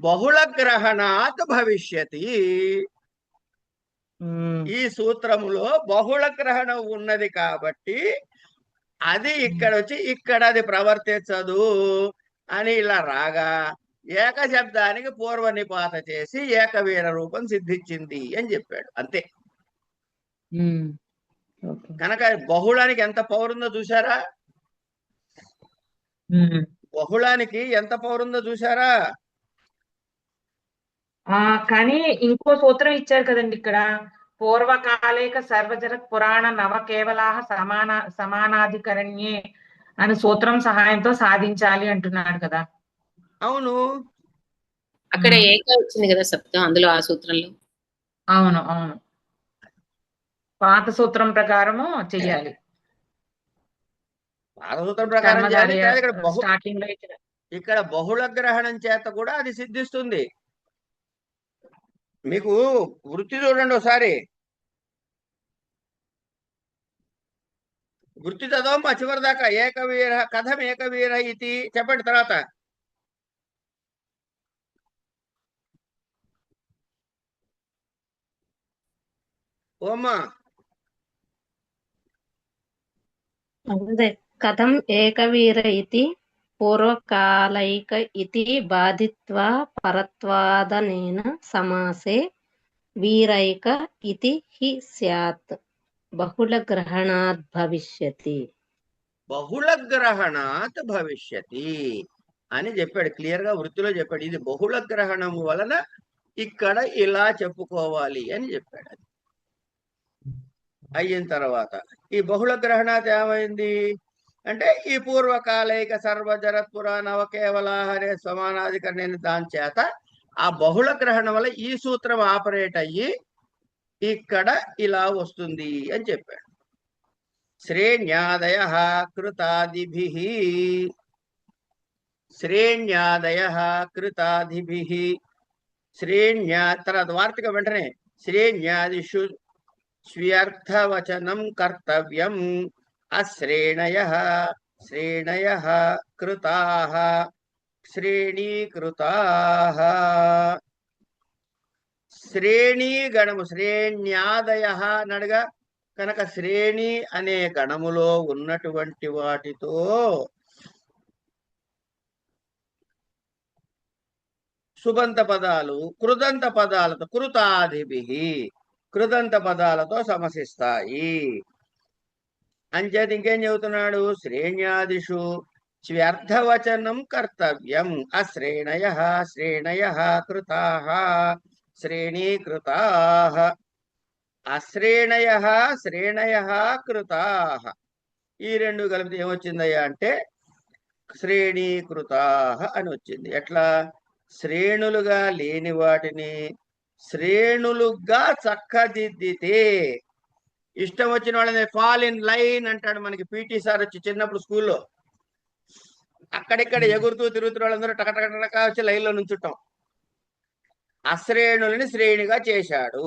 బహుళ గ్రహణాత్ భవిష్యతి. ఈ సూత్రములో బహుళ గ్రహణం ఉన్నది కాబట్టి అది ఇక్కడ వచ్చి ఇక్కడ అది ప్రవర్తించదు అని ఇలా రాగా, ఏక శబ్దానికి పూర్వ నిపాత చేసి ఏకవీర రూపం సిద్ధించింది అని చెప్పాడు, అంతే. కనుక బహుళానికి ఎంత పవర్ ఉందో చూసారా? బహుళానికి ఎంత పవర్ ఉందో చూసారా? కానీ ఇంకో సూత్రం ఇచ్చారు కదండి ఇక్కడ, పూర్వకాలేక సర్వజరత్ పురాణ నవ కేవలాహ సమానాధికరణ్యే అని సూత్రం సహాయంతో సాధించాలి అంటున్నాడు కదా. అవును, అక్కడ ఏక వచ్చింది కదా శబ్దం అందులో, ఆ సూత్రంలో. అవును అవును, పాత సూత్రం ప్రకారము చెయ్యాలి. పాత సూత్రం ప్రకారం చేయాలి. ఇక్కడ బహుళ గ్రహణం చేత కూడా అది సిద్ధిస్తుంది. మీకు వృత్తి చూడండి ఒకసారి, వృత్తి చదవమ్మా చివరి దాకా. ఏకవీర కథం ఏకవీర ఇది చెప్పండి తర్వాత. ఓమ్మా కథం ఏకవీర ఇతి పూర్వకాలైక ఇతి బాధిత్వా పరత్వాదనేన సమాసే వీరైక ఇతి హి స్యాత్ బహుళ గ్రహణాత్ భవిష్యతి. బహుళ గ్రహణాత్ భవిష్యతి అని చెప్పాడు, క్లియర్ గా వృత్తిలో చెప్పాడు. ఇది బహుళ గ్రహణం వలన ఇక్కడ ఇలా చెప్పుకోవాలి అని చెప్పాడు. అది అయిన తర్వాత ఈ బహుళ గ్రహణాత్ ఏమైంది అంటే, ఈ పూర్వకాలైక సర్వజరత్ పురాణవ కేవలాహరే సమానాధికరణ దాని చేత ఆ బహుళ గ్రహణం వల్ల ఈ సూత్రం ఆపరేట్ అయ్యి ఇక్కడ ఇలా వస్తుంది అని చెప్పాడు. శ్రేణ్యాదయ కృతాదిభిః, శ్రేణ్యాదయ కృతాదిభిః, తర్వాత వార్తిక వెంటనే శ్రేణ్యాదిషు స్వ్యర్థవచనం కర్తవ్యం అశ్రేణయః శ్రేణయః కృతాః శ్రేణీకృతాః. శ్రేణీ గణము శ్రేణ్యాదయ అనగా కనుక శ్రేణి అనే గణములో ఉన్నటువంటి వాటితో సుబంత పదాలు కృదంత పదాలతో కృతాదిభిః కృదంత పదాలతో సమసిస్తాయి. అంచేత ఇంకేం చెబుతున్నాడు? శ్రేణ్యాదిషు స్వ్యర్థవచనం కర్తవ్యం అశ్రేణయః శ్రేణయః కృతాః శ్రేణీకృతాః. అశ్రేణయః శ్రేణయః కృతాః ఈ రెండు కలిపితే ఏమొచ్చిందయ్యా అంటే శ్రేణీకృతా అని వచ్చింది. ఎట్లా? శ్రేణులుగా లేని వాటిని శ్రేణులుగా చక్కదిద్దితే, ఇష్టం వచ్చిన వాళ్ళని ఫాల్ ఇన్ లైన్ అంటాడు మనకి పీటీ సార్ వచ్చి చిన్నప్పుడు స్కూల్లో. అక్కడిక్కడ ఎగురుతూ తిరుగుతున్న వాళ్ళందరూ టకటక వచ్చి లైన్లో నుంచుంటాం. అశ్రేణులని శ్రేణిగా చేశాడు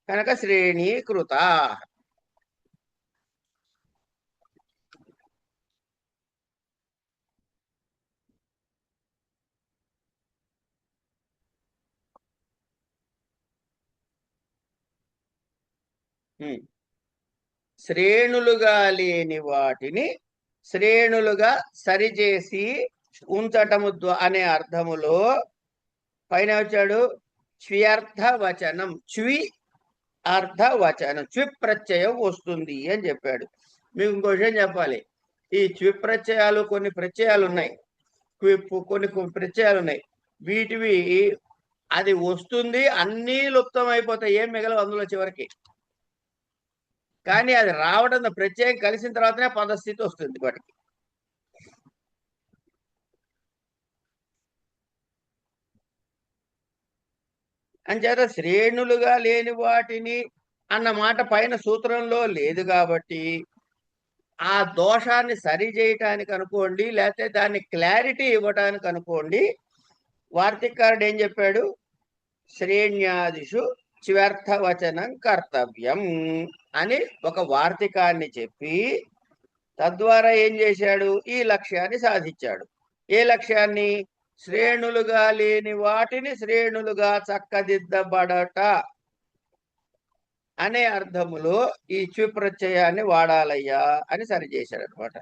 కనుక శ్రేణీకృత. శ్రేణులుగా లేని వాటిని శ్రేణులుగా సరిచేసి ఉంచటము అనే అర్థములో పైన వచ్చాడు చ్వ్యర్థ వచనం. చ్వి అర్థ వచనం, చ్వి ప్రత్యయం వస్తుంది అని చెప్పాడు. మీకు ఇంకో విషయం చెప్పాలి. ఈ చ్వి ప్రత్యయాలు కొన్ని ప్రత్యయాలు ఉన్నాయి, కొన్ని ప్రత్యయాలు ఉన్నాయి. వీటివి అది వస్తుంది, అన్నీ లుప్తం అయిపోతాయి, ఏం మిగలవు అందులో చివరికి. కానీ అది రావడం ప్రత్యయం కలిసిన తర్వాతనే పదస్థితి వస్తుంది వాటికి. అంచేత శ్రేణులుగా లేని వాటిని అన్న మాట పైన సూత్రంలో లేదు కాబట్టి ఆ దోషాన్ని సరి చేయటానికి అనుకోండి, లేకపోతే దాన్ని క్లారిటీ ఇవ్వటానికి అనుకోండి, వార్తికారుడు ఏం చెప్పాడు? శ్రేణ్యాదిషు చ్వ్యర్థవచనం కర్తవ్యం అని ఒక వార్తికాన్ని చెప్పి తద్వారా ఏం చేశాడు? ఈ లక్ష్యాన్ని సాధించాడు. ఏ లక్ష్యాన్ని? శ్రేణులుగా లేని వాటిని శ్రేణులుగా చక్కదిద్దబడట అనే అర్థములో ఈ చ్వి ప్రత్యయాన్ని వాడాలయ్యా అని సరిచేశాడు అనమాట.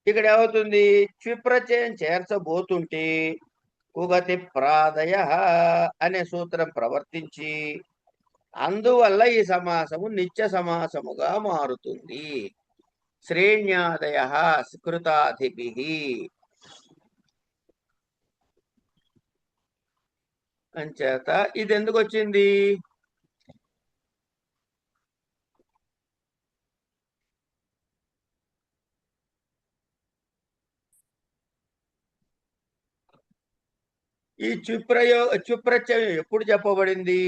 ఇక్కడ ఏమవుతుంది? చ్వి ప్రత్యయం చేర్చబోతుంటే కుగతి ప్రాదయ అనే సూత్రం ప్రవర్తించి అందువల్ల ఈ సమాసము నిత్య సమాసముగా మారుతుంది. శ్రేణ్యాదయ కృతాధిభిః అంచేత ఇది ఎందుకు వచ్చింది? ఈ చ్విప్రత్యయం ఎప్పుడు చెప్పబడింది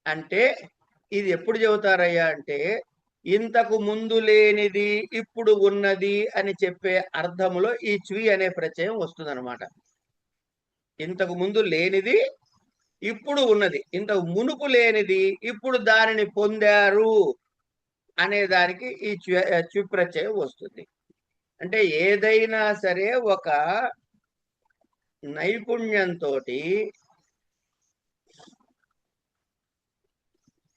అంటే, ఇది ఎప్పుడు చెబుతారయ్యా అంటే ఇంతకు ముందు లేనిది ఇప్పుడు ఉన్నది అని చెప్పే అర్థములో ఈ చ్వి అనే ప్రత్యయం వస్తుంది అనమాట. ఇంతకు ముందు లేనిది ఇప్పుడు ఉన్నది, ఇంతకు మునుపు లేనిది ఇప్పుడు దానిని పొందారు అనే దానికి ఈ చ్వి ప్రత్యయం వస్తుంది. అంటే ఏదైనా సరే ఒక నైపుణ్యంతో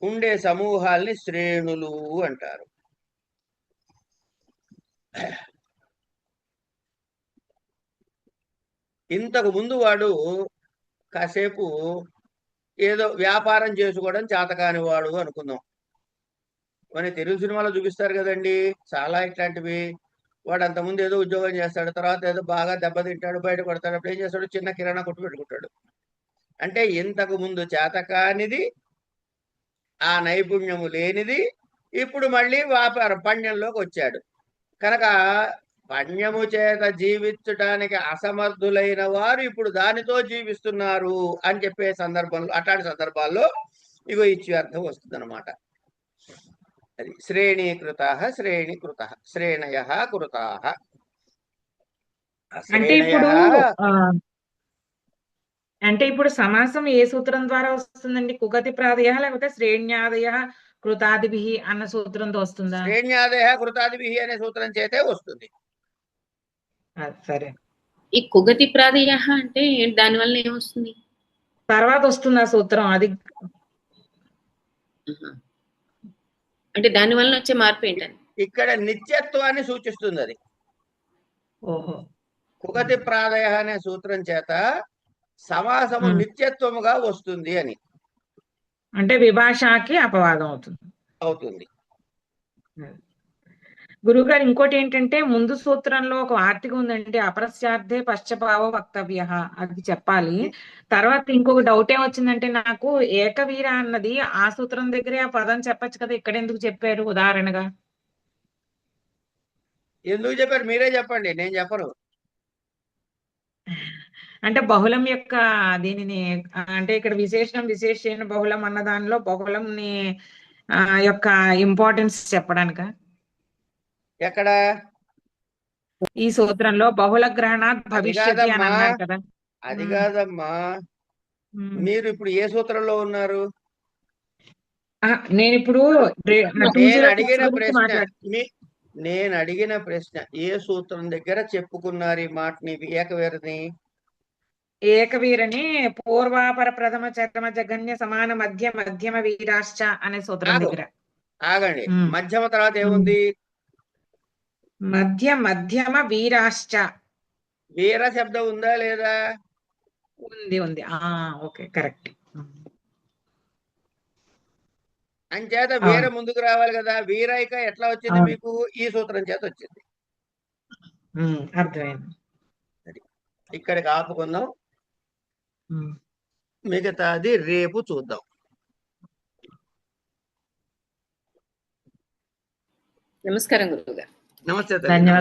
ఉండే సమూహాల్ని శ్రేణులు అంటారు. ఇంతకు ముందు వాడు కాసేపు ఏదో వ్యాపారం చేసుకోవడం చేతకాని వాడు అనుకుందాం. మన తెలుగు సినిమాలో చూపిస్తారు కదండి చాలా ఇట్లాంటివి. వాడు అంతకుముందు ఏదో ఉద్యోగం చేస్తాడు, తర్వాత ఏదో బాగా దెబ్బతింటాడు, బయట కొడతాడు, అప్పుడు ఏం చేస్తాడు? చిన్న కిరాణా కొట్టు పెట్టుకుంటాడు. అంటే ఇంతకు ముందు చేతకానిది, ఆ నైపుణ్యము లేనిది ఇప్పుడు మళ్ళీ వ్యాపారం పణ్యంలోకి వచ్చాడు కనుక పణ్యము చేత జీవించడానికి అసమర్థులైన వారు ఇప్పుడు దానితో జీవిస్తున్నారు అని చెప్పే సందర్భంలో, అట్లాంటి సందర్భాల్లో ఇగో ఇచ్చి అర్థం వస్తుంది అనమాట. అది శ్రేణీకృత శ్రేణీకృత శ్రేణయ కృత. అంటే ఇప్పుడు సమాసం ఏ సూత్రం ద్వారా వస్తుందండి? కుగతి ప్రాదయ లేకపోతే శ్రేణ్యాదయ కృతాదిభిః అన్న సూత్రంతో వస్తుందా? శ్రేణ్యాదయ కృతాదిభిః అనే సూత్రం చేతే వస్తుంది. సరే. ఈ కుగతి ప్రాదయ అంటే దాని వల్ల ఏమొస్తుంది? తర్వాత వస్తుంది ఆ సూత్రం. అది అంటే దాని వల్ల వచ్చే మార్పు ఏంటని ఇక్కడ నిత్యత్వాన్ని సూచిస్తుంది అది. ఓహో. కుగతి ప్రాదయ అనే సూత్రం చేత సమాసము నిత్యత్వముగా వస్తుంది అని. అంటే విభాషకి అపవాదం అవుతుంది. గురువుగారు ఇంకోటి ఏంటంటే ముందు సూత్రంలో ఒక వార్తిక ఉందండి, అపరస్యార్థే పశ్చభావ వక్తవ్య, అది చెప్పాలి. తర్వాత ఇంకొక డౌట్ ఏమొచ్చిందంటే నాకు, ఏకవీర అన్నది ఆ సూత్రం దగ్గరే ఆ పదం చెప్పచ్చు కదా, ఇక్కడ ఎందుకు చెప్పారు ఉదాహరణగా? ఎందుకు చెప్పారు మీరే చెప్పండి, నేను చెప్పను. అంటే బహుళం యొక్క దీనిని అంటే ఇక్కడ విశేషణం విశేషణ బహుళం అన్న దానిలో బహుళంని యొక్క ఇంపార్టెన్స్ చెప్పడానిక ఎక్కడ ఈ సూత్రంలో బహుళ గ్రహణాత్ అది భవిష్యతి అని కాదమ్మా, అన్నారు కదా. అది కాదమ్మా. మీరు ఇప్పుడు ఏ సూత్రంలో ఉన్నారు? నేను ఇప్పుడు నేను అడిగిన ప్రశ్న ఏ సూత్రం దగ్గర చెప్పుకున్నారు ఈ మాటని, ఏకవీరని? ఏకవీరని పూర్వాపర ప్రథమ చరమ జగన్య సమాన మధ్య మధ్యమ వీరాశ్చ అనే సూత్రం దగ్గర. ఆగండి, మధ్యమ తర్వాత ఏముంది? మధ్యమ వీరాశ్చ. వీర శబ్దం ఉందా లేదా? ఉంది. Okay, correct. అంచేత వీర ముందుకు రావాలి కదా. వీరైక ఎట్లా వచ్చింది మీకు? ఈ సూత్రం చేత వచ్చింది. అర్థమైంది. ఇక్కడికి ఆపుకుందాం, మిగతాది రేపు చూద్దాం. నమస్కారం గురువుగారు. నమస్తే. ధన్యవాదాలు.